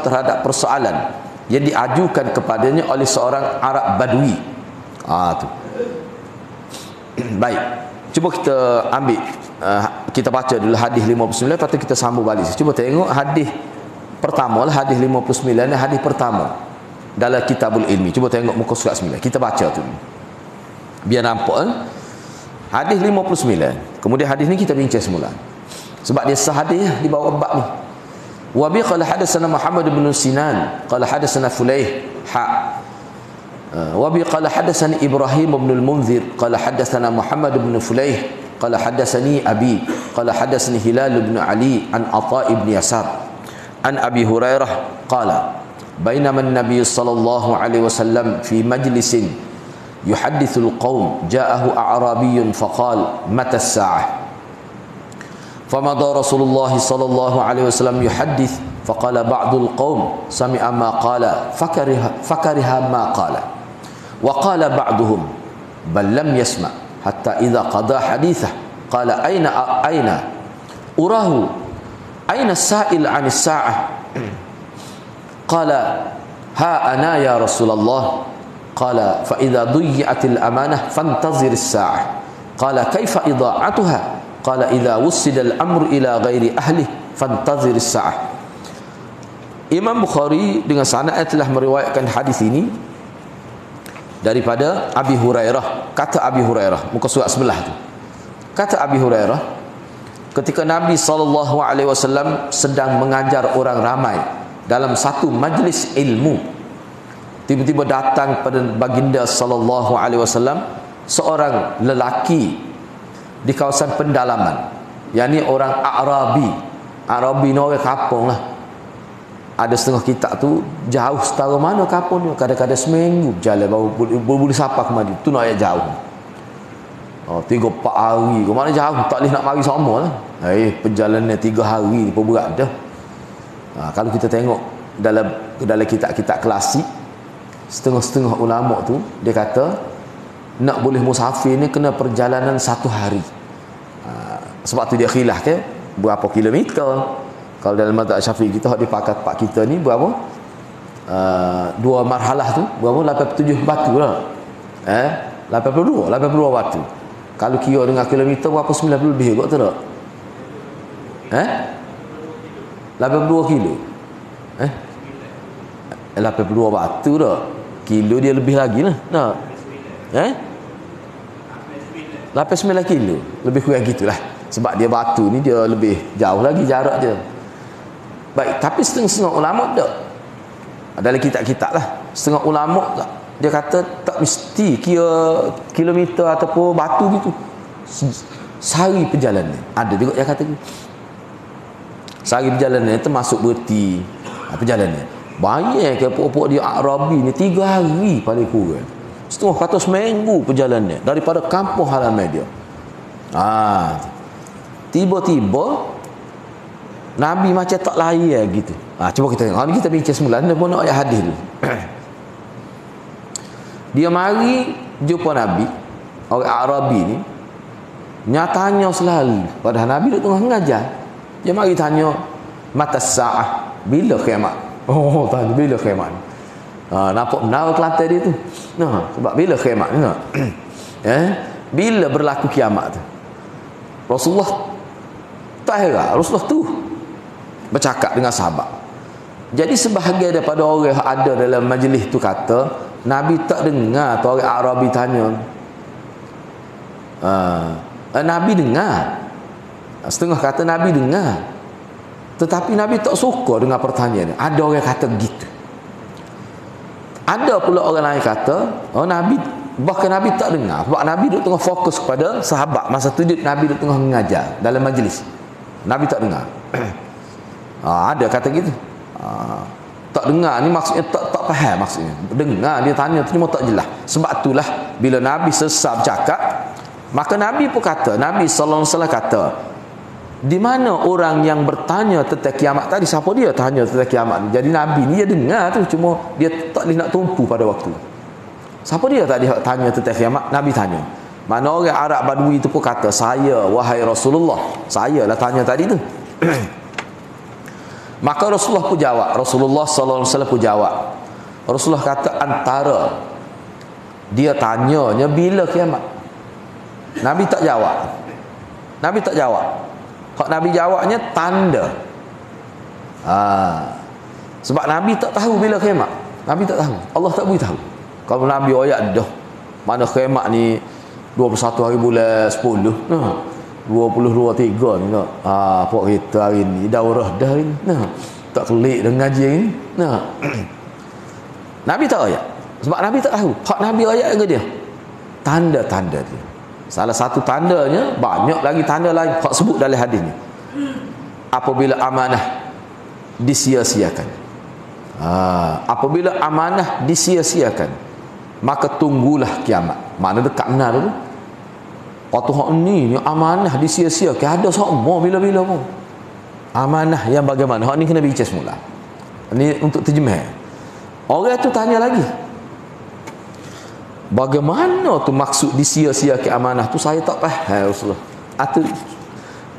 terhadap persoalan yang diajukan kepadanya oleh seorang Arab Badui. Tu. Baik, cuba kita ambil, kita baca dulu hadis 59, lepas tu kita sambung balik. Cuba tengok hadis pertama lah, hadis 59 ni hadis pertama dalam Kitabul Ilmi. Cuba tengok muka surat 9. Kita baca tu biar nampak. Hadis 59. Kemudian hadis ni kita bincang semula, sebab dia sah hadis di bawah bab ni. Wa bi qala hadatsana Muhammad bin Sinan qala hadatsana Fulayh wa bi qala hadatsani Ibrahim bin al-Munzir qala hadatsana Muhammad bin Fulayh qala hadatsani Abi qala hadatsani Hilal bin Ali an Atha ibn Yasar an Abi Hurairah qala bainama an-nabiy sallallahu alaihi wasallam fi majlisin yuhaddithul qaum ja'ahu a'rabiyyun faqala mata as-sa'ah فمضى رسول الله صلى الله عليه وسلم يحدث فقال بعض القوم سمع ما قال فكره ما قال وقال بعضهم بل لم يسمع حتى إذا قضى حديثه قال أين أراه أين السائل عن الساعة قال ها أنا يا رسول الله قال فإذا ضيعت الأمانة فانتظر الساعة قال كيف إضاعتها قال إذا وسد الأمر إلى غير أهله فانتظر الساعة. Imam Bukhari dengan sanad telah meriwayatkan hadis ini daripada Abi Hurairah. Kata Abi Hurairah, muka surat sebelah tu. Kata Abi Hurairah, ketika Nabi SAW sedang mengajar orang ramai dalam satu majlis ilmu, tiba-tiba datang pada baginda SAW seorang lelaki di kawasan pendalaman, yakni orang Arabi. Arabi ni orang kampung lah. Ada setengah kitab tu jauh setara mana kampung dia, kadang-kadang seminggu berjalan baru boleh sapa ke Madinah. Tu nak ayat jauh. 3-4 hari ke mana jauh, tak boleh nak mari sama lah. Perjalanan 3 hari pun berat dah. Kalau kita tengok dalam kitab-kitab klasik, setengah-setengah ulama tu dia kata nak boleh musafir ni kena perjalanan 1 hari. Sebab tu dia khilaf ke berapa kilometer. Kalau dalam mazhab Syafi'i kita di pakat pak kita ni berapa? 2 marhalah tu berapa? 87 batu lah. 82 batu. Kalau kira dengan kilometer berapa? 90 lebih kot tu tak? 82 kilo. 82 batu tak? Kilo dia lebih lagi lah. Tak? 89 kilo, lebih kurang gitulah. Sebab dia batu ni dia lebih jauh lagi jarak dia. Baik, tapi setengah-setengah ulama tak. Dalam kitab-kitab lah, setengah ulama tak. Dia kata tak mesti kira kilometer ataupun batu gitu. Sehari perjalanan. Ada juga yang kata gitu. Sehari perjalanan termasuk berhenti perjalanan. Banyak ke pokok-pokok dia Arabi ni 3 hari paling kurang. Setengah kata seminggu perjalanannya daripada kampung halaman dia. Tiba-tiba Nabi macam tak layak gitu. Cuba kita tengok. Ni kita bincang semula. Ni pun nak ayat hadis dulu. Dia mari jumpa Nabi, orang Arabi ni, nyatanya selalu padahal Nabi duduk tengah mengajar. Dia mari tanya mata sa'ah, bila kiamat? Tanya bila kiamat? Nampak benar Kelantan dia tu. Sebab bila kiamat ni nak? Bila berlaku kiamat tu? Rasulullah tak heran. Rasulullah tu bercakap dengan sahabat. Jadi sebahagian daripada orang yang ada dalam majlis tu kata Nabi tak dengar tu orang Arabi tanya. Nabi dengar. Setengah kata Nabi dengar, tetapi Nabi tak suka dengan pertanyaan. Ada orang kata gitu. Ada pula orang lain kata Nabi, bahkan Nabi tak dengar sebab Nabi duduk tengah fokus kepada sahabat. Masa tu Nabi duduk tengah mengajar dalam majlis, Nabi tak dengar. Ada kata gitu. Tak dengar ni maksudnya tak faham maksudnya. Dengar dia tanya terima tak jelas. Sebab itulah bila Nabi selesai bercakap, Maka Nabi pun kata, Nabi sallallahu alaihi wasallam kata, di mana orang yang bertanya tentang kiamat tadi? Siapa dia tanya tentang kiamat ni? Jadi Nabi ni dia dengar tu, cuma dia tak boleh nak tumpu pada waktu. Siapa dia tadi tanya tentang kiamat? Nabi tanya. Mana orang Arab Badui tu pun kata, saya wahai Rasulullah, saya lah tanya tadi tu. Maka Rasulullah pun jawab, Rasulullah sallallahu alaihi wasallam pun jawab. Rasulullah kata, antara dia tanyanya bila kiamat. Nabi tak jawab. Nabi tak jawab. Hak Nabi jawabnya tanda. Sebab Nabi tak tahu bila kiamat. Nabi tak tahu. Allah tak beritahu. Kalau Nabi ayat dah, mana kiamat ni 21 hari bulan 10. 22 3 ni nak. Puak kita hari ni daurah dah hari ni. Tak kelik dengan ngaji ni. Nabi tak ayat. Sebab Nabi tak tahu. Hak Nabi ayat ke dia? Tanda-tanda dia. Salah satu tandanya, banyak lagi tanda lain hak sebut dalam hadis ni. Apabila amanah disia-siakan. Apabila amanah disia-siakan, maka tunggulah kiamat. Mana dekat benar tu? Waktu hak ni amanah disia-siakan, ada semua bila-bila pun. Amanah yang bagaimana? Hak ni kena bincang semula. Ini untuk terjemah. Orang tu tanya lagi, bagaimana tu maksud disia-siakan amanah tu? Saya tak faham Rasulullah.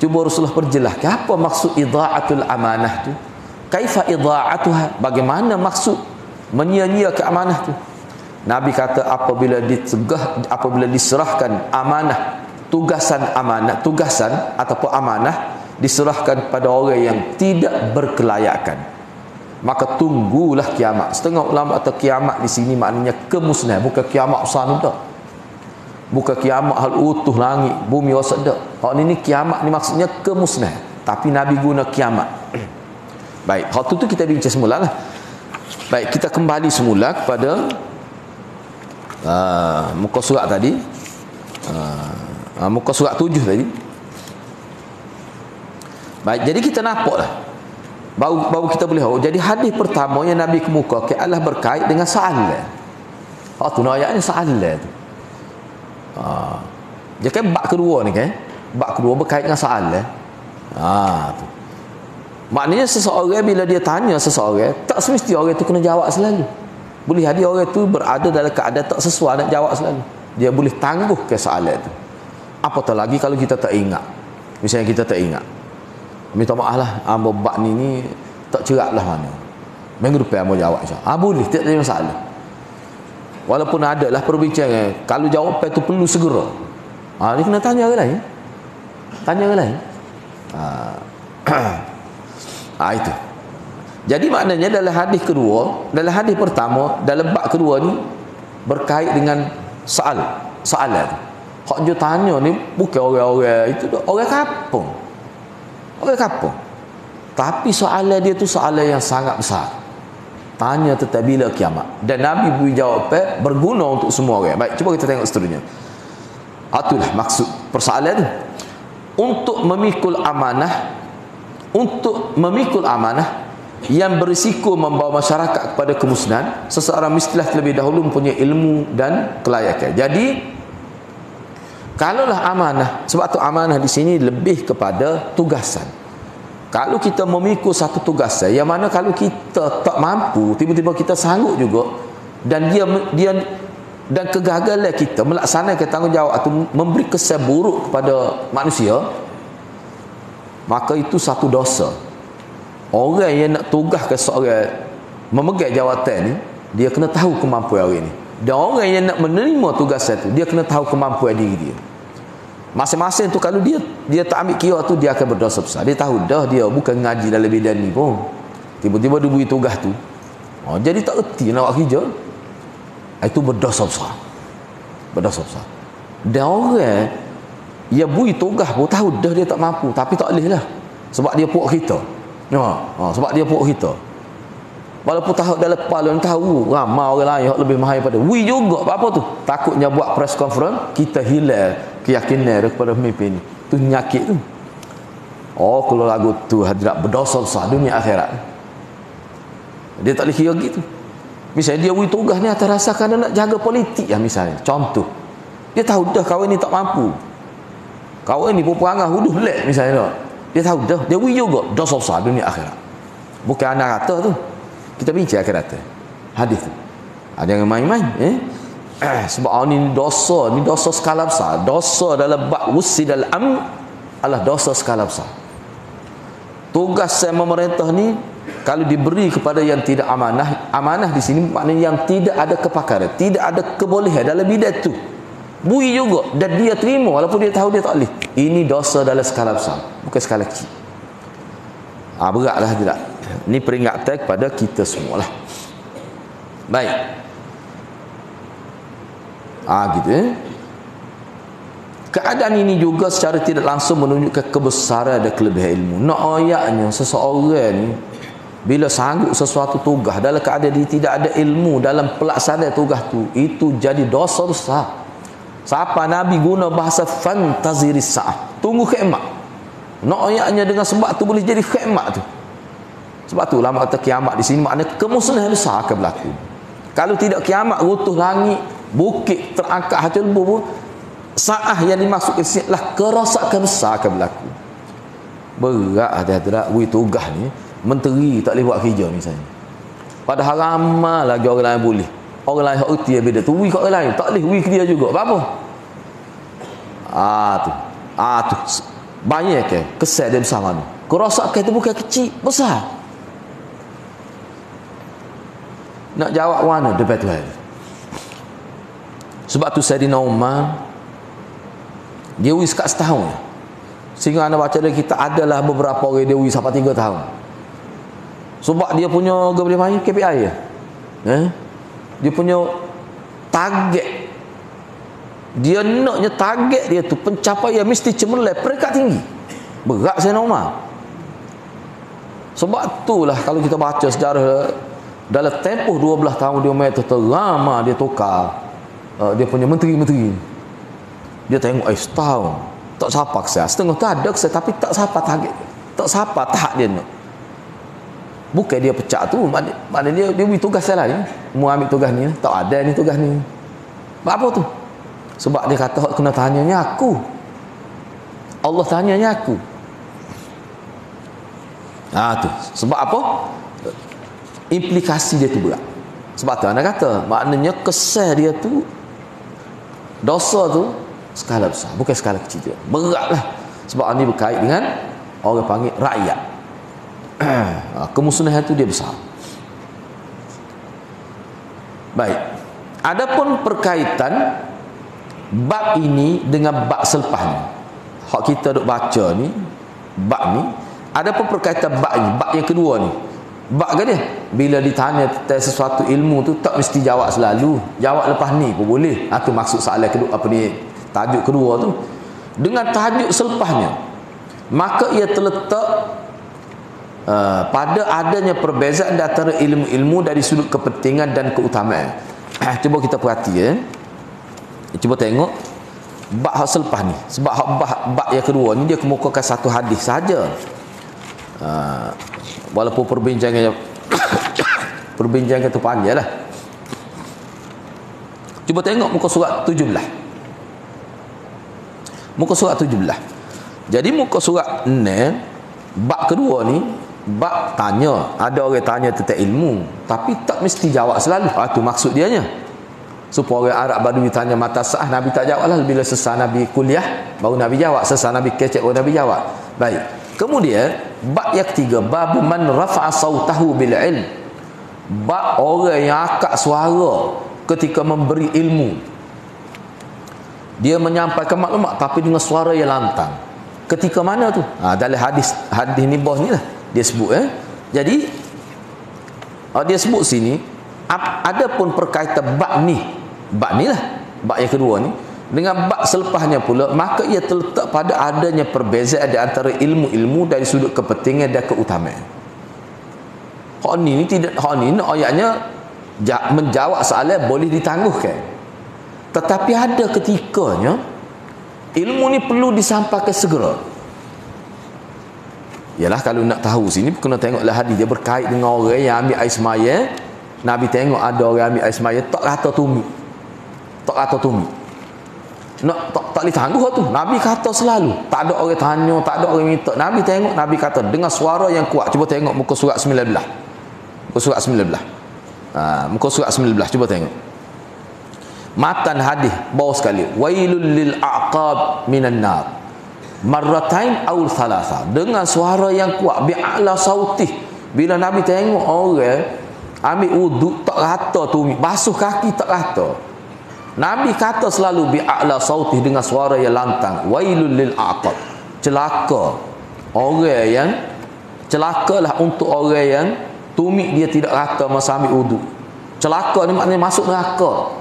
Cuba Rasulullah perjelaskan apa maksud idha'atul amanah tu? Kaifa idha'atuha? Bagaimana maksud menyia-nyiakan amanah tu? Nabi kata apabila diserahkan amanah, tugasan ataupun amanah diserahkan pada orang yang tidak berkelayakan, maka tunggulah kiamat. Setengah ulama kata kiamat di sini maknanya kemusnahan, bukan kiamat besar tu tak. Bukan kiamat hal utuh langit, bumi rosak tak. Hak ni kiamat ni maksudnya kemusnahan. Tapi Nabi guna kiamat. Baik, hak tu kita bincang semula lah. Baik, kita kembali semula kepada muka surat tadi. Muka surat 7 tadi. Baik, jadi kita nampaklah. Baru kita boleh tahu. Jadi hadis pertama yang Nabi kemukakan adalah berkait dengan soalan. Tu ayatnya soalan tu. Dia kan bab kedua ni kan. Bab kedua berkait dengan soalan. Tu. Maknanya seseorang bila dia tanya seseorang, tak semesti orang tu kena jawab selalu. Boleh ada orang tu berada dalam keadaan tak sesuai nak jawab selalu. Dia boleh tangguh ke soalan tu. Apatah lagi kalau kita tak ingat. Misalnya kita tak ingat. Minta maaf lah, bab ni tak cerak lah mana. Minggu depan mau jawab insya-Allah. Boleh, tak ada masalah. Walaupun ada lah perbincangan, kalau jawapan tu perlu segera. Ni kena tanya orang lain. Tanya orang lain. Itu. Jadi maknanya dalam hadis kedua, dalam hadis pertama, dalam bab kedua ni berkait dengan soalan. Hak dia tanya ni bukan orang-orang itu, orang kampung. Orang kampung. Tapi soalan dia tu soalan yang sangat besar. Tanya tentang bila kiamat. Dan Nabi beri jawapan berguna untuk semua orang. Baik, cuba kita tengok seterusnya. Itulah maksud persoalan tu. Untuk memikul amanah yang berisiko membawa masyarakat kepada kemusnahan, seseorang mestilah terlebih dahulu mempunyai ilmu dan kelayakan. Jadi kalaulah amanah, sebab tu amanah di sini lebih kepada tugasan. Kalau kita memikul satu tugasan, yang mana kalau kita tak mampu, tiba-tiba kita sanggup juga, dan dan kegagalan kita melaksanakan tanggungjawab atau memberi kesan buruk kepada manusia, maka itu satu dosa. Orang yang nak tugaskan seorang memegang jawatan ni, dia kena tahu kemampuan orang ni. Dan orang yang nak menerima tugasan tu, dia kena tahu kemampuan diri dia. Masing-masing tu kalau dia tak ambil kira tu, dia akan berdosa besar. Dia tahu dah dia bukan ngaji dalam bidang ni pun. Tiba-tiba dia beri tugas tu. Jadi tak erti nak buat kerja. Itu berdosa besar. Berdosa besar. Dan orang yang beri tugas pun tahu dah dia tak mampu, tapi tak boleh lah. Sebab dia puak kita. Sebab dia puak kita. Walaupun tahu dalam kepala tahu ramai orang lain yang lebih mahal daripada we juga apa tu, takutnya buat press conference kita hilang keyakinan kepada pemimpin tu, nyakit tu. Kalau lagu tu hadirat berdosa besar dunia akhirat. Dia tak boleh kira gitu. Misalnya dia beri tugas ni atas rasa kerana nak jaga politik lah misalnya. Contoh Dia tahu dah kawan ni tak mampu. Kawan ni peperangan huduh lek misalnya. Dia tahu dah, dia wui juga dosa besar dunia akhirat. Bukan anak kata tu. Kita bincang akhirat tu. Hadis tu. Jangan main-main, sebab ni dosa skala besar. Dosa dalam bab wusidal adalah dosa skala besar. Tugas saya memerintah ni kalau diberi kepada yang tidak amanah di sini maknanya yang tidak ada kepakaran, tidak ada kebolehan dalam bidang tu. Bui juga dan dia terima walaupun dia tahu dia tak boleh. Ini dosa dalam skala besar, bukan skala kecil. Beratlah tidak. Ini peringatan kepada kita semualah. Baik. Gitu. Keadaan ini juga secara tidak langsung menunjukkan kebesaran dan kelebihan ilmu. Nak ayatnya seseorang ni bila sanggup sesuatu tugas dalam keadaan dia tidak ada ilmu dalam pelaksanaan tugas tu, itu jadi dosa besar. Siapa Nabi guna bahasa fantaziris sa'ah, tunggu kiamat. Nak ayatnya dengan sebab tu boleh jadi kiamat tu. Sebab tu ulama kata kiamat di sini maknanya kemusnahan besar akan berlaku. Kalau tidak kiamat runtuh langit, bukit terangkat hacul bubu, saah yang dimaksud di sini adalah kerosakan besar akan berlaku. Berat hati-hati wui tugas ni, menteri tak boleh buat kerja misalnya. Padahal ramai lagi orang lain boleh. Orang lain hak uti beda tu, wui kat orang lain tak boleh wui kerja juga. Apa? Tu. Banyak kesan dia besar mana. Kerosakan itu bukan kecil, besar. Nak jawab mana depan Tuhan. Sebab tu Sayyidina Umar dia wis kat setahun. Sehingga anda baca dari kita adalah beberapa orang dia wis sampai 3 tahun. Sebab dia punya boleh main KPI ya. Dia punya target. Dia naknya target dia tu pencapaian mesti cemerlang peringkat tinggi. Berat Sayyidina Umar. Sebab itulah kalau kita baca sejarah dalam tempoh 12 tahun dia main terama dia tukar dia punya menteri-menteri. Dia tengok setahun tak siapa kesal, setengah tu ada kesal tapi tak siapa target, tak siapa tahap dia nak. Bukan dia pecah tu, maknanya dia beri tugas lain. Mu ambil tugas ni, tak ada ni tugas ni. Apa tu? Sebab dia kata kena tanyanya aku. Allah tanyanya aku. Tu. Sebab apa? Implikasi dia tu berat. Sebab tu anda kata maknanya kesal dia tu, dosa tu skala besar, bukan skala kecil dia. Beratlah. Sebab ini berkait dengan orang panggil rakyat. Kemusnahan tu dia besar. Baik. Adapun perkaitan bab ini dengan bab selepas ni, hak kita duk baca ni, bab ni, adapun perkaitan bab ni, bab yang kedua ni. Bab ke dia? Bila ditanya tentang sesuatu ilmu tu tak mesti jawab selalu. Jawab lepas ni pun boleh. Itu maksud soalan kedua, tajuk kedua tu. Dengan tajuk selepasnya, maka ia terletak pada adanya perbezaan di antara ilmu-ilmu dari sudut kepentingan dan keutamaan. Cuba kita perhati Cuba tengok bab selepas ni. Sebab bab yang kedua ni dia kemukakan satu hadis saja. Walaupun perbincangan tu panjang lah. Cuba tengok muka surat 17. Muka surat 17. Jadi muka surat 6, bab kedua ni, bab tanya. Ada orang tanya tentang ilmu, tapi tak mesti jawab selalu. Itu maksud dia nya. Supaya orang Arab Badui tanya mata sah, Nabi tak jawab lah. Bila selesai Nabi kuliah, baru Nabi jawab. Selesai Nabi kecek, baru Nabi jawab. Baik. Kemudian bab yang ketiga, bab man rafa'a sautahu bil ilm. Bab orang yang angkat suara ketika memberi ilmu. Dia menyampaikan maklumat tapi dengan suara yang lantang. Ketika mana tu? Dalam hadis ni bos ni lah dia sebut Jadi dia sebut sini adapun perkaitan bab ni lah, bab yang kedua ni dengan bab selepasnya pula, maka ia terletak pada adanya perbezaan di antara ilmu-ilmu dari sudut kepentingan dan keutamaan. Hak ni ayatnya menjawab soalan boleh ditangguhkan. Tetapi ada ketikanya ilmu ni perlu disampaikan segera. Yalah kalau nak tahu sini kena tengoklah hadis dia berkait dengan orang yang ambil air semaya. Nabi tengok ada orang ambil air semaya tak rata tumi. tak boleh tangguh tu. Nabi kata selalu, tak ada orang tanya, tak ada orang minta. Nabi tengok, Nabi kata dengan suara yang kuat. Cuba tengok muka surat 19. Muka surat 19. Muka surat 19, cuba tengok. Matan hadis bawah sekali. Wailul lil aqab minan nar. Marratain aw thalatha. Dengan suara yang kuat, bi'ala sautih. Bila Nabi tengok orang ambil wuduk tak rata tumit, basuh kaki tak rata, Nabi kata selalu bi'ala sautih, dengan suara yang lantang. Wailul lil aqab. Celaka orang yang, celakalah untuk orang yang tumit dia tidak rata masa ambil wuduk. Celaka ni maknanya masuk neraka.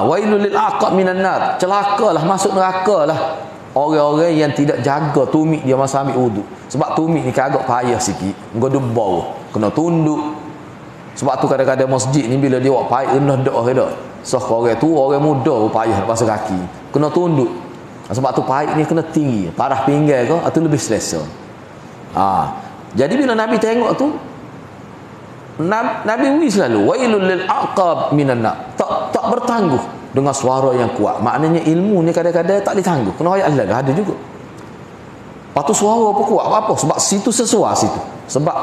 Wailul lil aqab minan nar. Celakalah, masuk neraka lah orang-orang yang tidak jaga tumit dia masa ambil wuduk. Sebab tumit ni agak payah sikit, godo bau, kena tunduk. Sebab tu kadang-kadang masjid ni bila dia buat payah rendah dak dah. So orang tua, orang muda payah nak basuh kaki, kena tunduk. Sebab tu payah ni kena tinggi, parah pinggang ke, itu lebih selesa. Jadi bila Nabi tengok tu, Nabi wui selalu wailul lil aqab minan nar. Tak bertangguh dengan suara yang kuat. Maknanya ilmu ni kadang-kadang tak ditangguh. Kena ayat Allah ada juga. Lepas tu suara apa kuat apa? Sebab situ sesuai situ. Sebab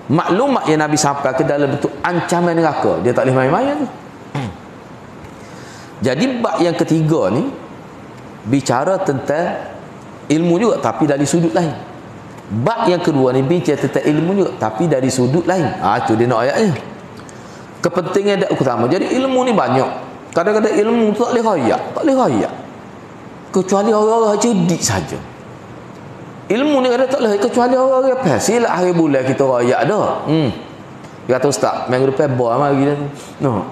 maklumat yang Nabi sampai ke dalam bentuk ancaman neraka. Dia tak boleh main-main tu. Jadi bab yang ketiga ni bicara tentang ilmu juga, tapi dari sudut lain. Bab yang kedua ni bincang tentang ilmu juga, tapi dari sudut lain. Itu dia nak ayatnya. Kepentingan dia utama. Jadi ilmu ni banyak. Kadang-kadang ilmu tu tak boleh rayak. Tak boleh rayak. Kecuali orang-orang cerdik saja. Ilmu ni kadang tak boleh, kecuali orang-orang pasal lah hari bulan kita rayak dah. Dia kata ustaz, minggu depan buat mari dah. No.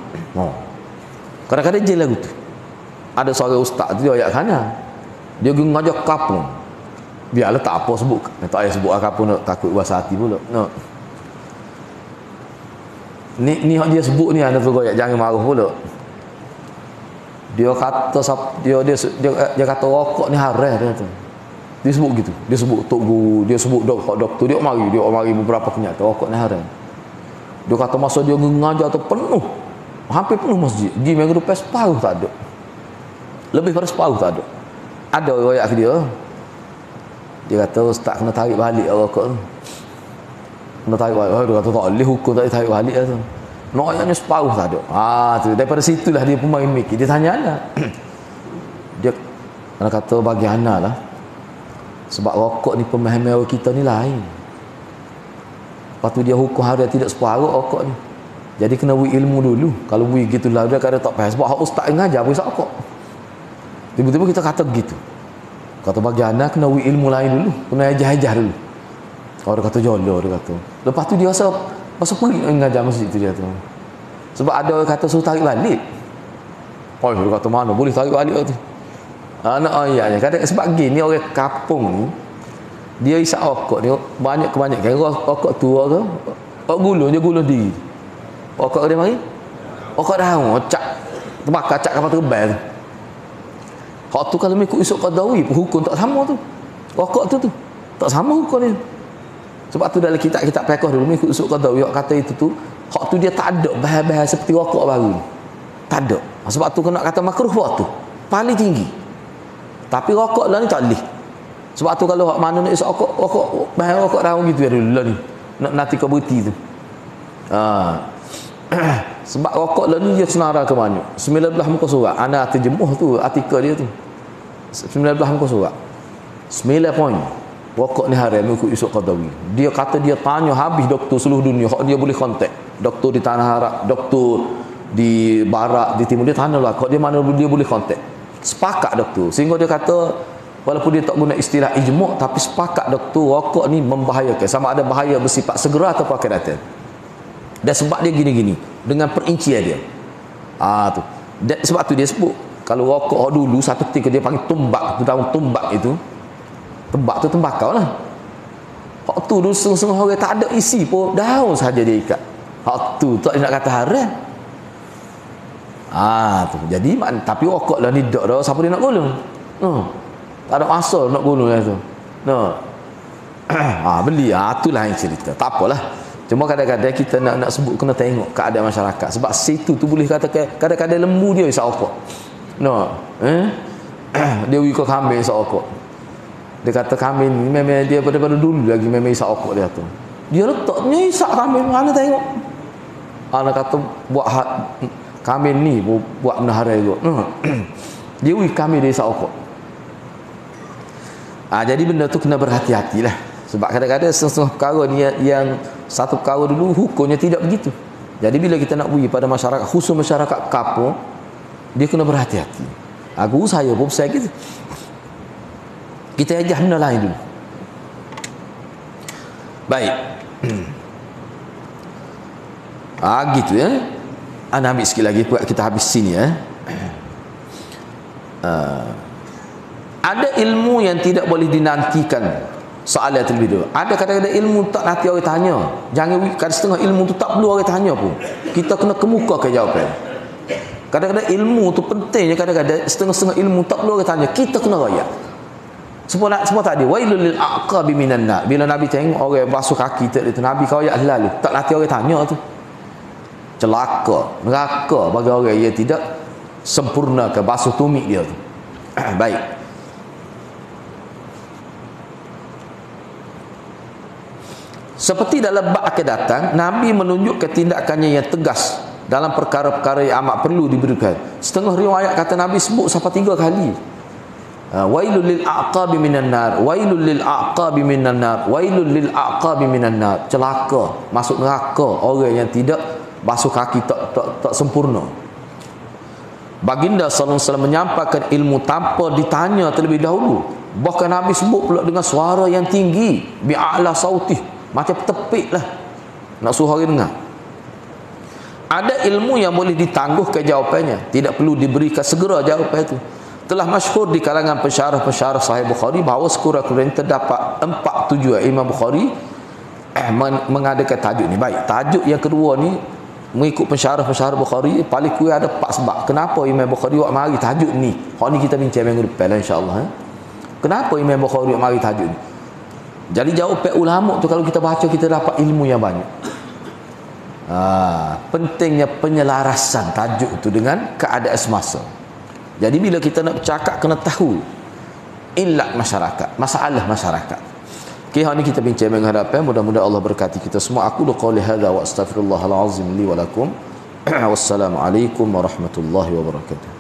Kadang-kadang je lagu tu. Ada seorang ustaz tu dia rayak sana. Dia pergi ngajak kapung. Biarlah tak apa sebut. Tak payah sebut kapung nak takut bahasa hati pula. No. Ni dia sebut ni ada tu rayak, jangan marah pula. Dia kata dia kata rokok ni haram dia kata. Dia sebut gitu. Dia sebut tok guru, dia sebut doktor, dia mari beberapa kenyataan rokok ni haram. Dia kata masa dia mengajar tu penuh. Hampir penuh masjid. Di minggu depan separuh tak ada. Lebih pada separuh tak ada. Ada riwayat ke dia. Dia kata ustaz kena tarik balik rokok tu. Kena tarik balik. Dia kata tak boleh hukum tak tarik balik tu. Noaknya separuh tak ada. Tu daripada situlah dia pemain mikir. Dia tanya ana. Dia kata bagi ana lah. Sebab rokok ni pemahaman kita ni lain. Lepas tu dia hukum haram tidak separuh rokok ni. Jadi kena bui ilmu dulu. Kalau bui gitulah dia kata tak faham. Sebab hak ustaz ngajar bui rokok. Tiba-tiba kita kata begitu. Kata bagi ana kena bui ilmu lain dulu. Kena ajar dulu. Orang kata jolo dia kata. Lepas tu dia rasa pergi ngajar masjid tu dia tu. Sebab ada orang kata suruh tarik balik. Dia kata mana boleh tarik balik tu. Anak ayatnya kadang sebab gini orang kampung ni dia isap rokok ni banyak kebanyakan rokok tua ke rokok gulung diri. Rokok dia mari rokok daun cak terbakar cak kapal terbang tu. Hak tu kalau ikut isuk qadawi hukum tak sama tu. Rokok tu tak sama hukum dia. Sebab tu dalam kitab-kitab fiqh dulu ikut isuk qadawi hak kata itu tu hak tu dia tak ada bahan-bahan seperti rokok baru. Tak ada. Sebab tu kena kata makruh waktu paling tinggi. Tapi rokok lah ni tak boleh. Sebab tu kalau mana nak isap rokok bahan rokok daun gitu ya dulu lah ni. Nak nanti kau berhenti tu. Sebab rokok lah ni dia senara ke mana? 19 muka surat. Ana terjemuh tu artikel dia tu. 19 muka surat. 9 poin. Rokok ni haram ikut Yusuf Qadawi. Dia kata dia tanya habis doktor seluruh dunia. Dia boleh kontak. Doktor di Tanah Arab, doktor di Barat, di Timur. Dia tanya lah. Kalau dia mana dia boleh kontak. Sepakat doktor. Sehingga dia kata walaupun dia tak guna istilah ijma' tapi sepakat doktor rokok ni membahayakan. Sama ada bahaya bersifat segera atau akan datang. Dan sebab dia gini-gini dengan perincian dia. Tu. Dan sebab tu dia sebut kalau rokok dulu satu ketika dia panggil tumbak, tu daun tumbak itu. Tembak tu tembakau lah. Hak tu dulu setengah orang tak ada isi pun daun saja dia ikat. Hak tu tak nak kata haram. Tu. Jadi tapi rokok lah ni dak dah siapa dia nak gulung. Tak ada masa nak gulung tu. Beli itulah yang cerita. Tak apalah. Cuma kadang-kadang kita nak sebut kena tengok keadaan masyarakat. Sebab situ tu boleh katakan kadang-kadang lembu dia isap rokok. No. Dia wiko kambing seokok. Dia kata kambing ni memang dia pada dulu lagi memang isak okok dia tu. Dia letaknya isak kambing mana tengok. Anak kata buat kambing ni buat menahara juga. Dia wiko kambing dia isak okok. Jadi benda tu kena berhati-hatilah. Sebab kadang-kadang setengah perkara ni yang satu perkara dulu hukumnya tidak begitu. Jadi bila kita nak beri pada masyarakat, khusus masyarakat kampung, dia kena berhati-hati. Guru saya pun saya gitu. Kita ajar benda lain dulu. Baik. Gitu ya. Ana ambil sikit lagi buat kita habis sini ya. Ada ilmu yang tidak boleh dinantikan soalan terlebih dahulu. Ada kadang-kadang ilmu tak nanti orang tanya. Jangan kadang setengah ilmu tu tak perlu orang tanya pun. Kita kena kemuka ke jawapan. Kadang-kadang ilmu tu pentingnya, kadang-kadang setengah-setengah ilmu tak perlu orang tanya. Kita kena royak. Semua tadi wailul lil aqabi minan nar. Bila Nabi tengok orang basuh kaki tak itu Nabi kau royak lalu. Tak nanti orang tanya tu. Celaka, neraka bagi orang yang tidak sempurna ke basuh tumit dia tu. Baik. Seperti dalam bab akan datang, Nabi menunjuk ketindakannya yang tegas dalam perkara-perkara yang amat perlu diberikan. Setengah riwayat kata Nabi sebut sampai 3 kali. Wailul lil aqabi minan nar, wailul lil aqabi minan nar, wailul lil aqabi minan nar. Celaka, masuk neraka orang yang tidak basuh kaki tak sempurna. Baginda sallallahu alaihi wasallam menyampaikan ilmu tanpa ditanya terlebih dahulu. Bahkan Nabi sebut pula dengan suara yang tinggi, bi'ala sautih, macam tepik lah nak suruh orang dengar. Ada ilmu yang boleh ditangguhkan jawapannya, tidak perlu diberikan segera jawapan itu. Telah masyhur di kalangan pensyarah-pensyarah Sahih Bukhari bahawa sekurang-kurangnya terdapat 4 tujuan Imam Bukhari mengadakan tajuk ni. Baik, tajuk yang kedua ni mengikut pensyarah-pensyarah Bukhari paling kurang ada 4 sebab kenapa Imam Bukhari buat mari tajuk ni. Hak ni kita bincang minggu depan insya-Allah. Kenapa Imam Bukhari buat mari tajuk ni? Jadi jawapan ulama tu kalau kita baca kita dapat ilmu yang banyak. Pentingnya penyelarasan tajuk tu dengan keadaan semasa. Jadi bila kita nak bercakap kena tahu illat masyarakat, masalah masyarakat. Okey, hari ni kita bincang menghadapan, mudah-mudahan Allah berkati kita semua. Aku qouli hadza wa astaghfirullahal azim li wa lakum. Wassalamualaikum warahmatullahi wabarakatuh.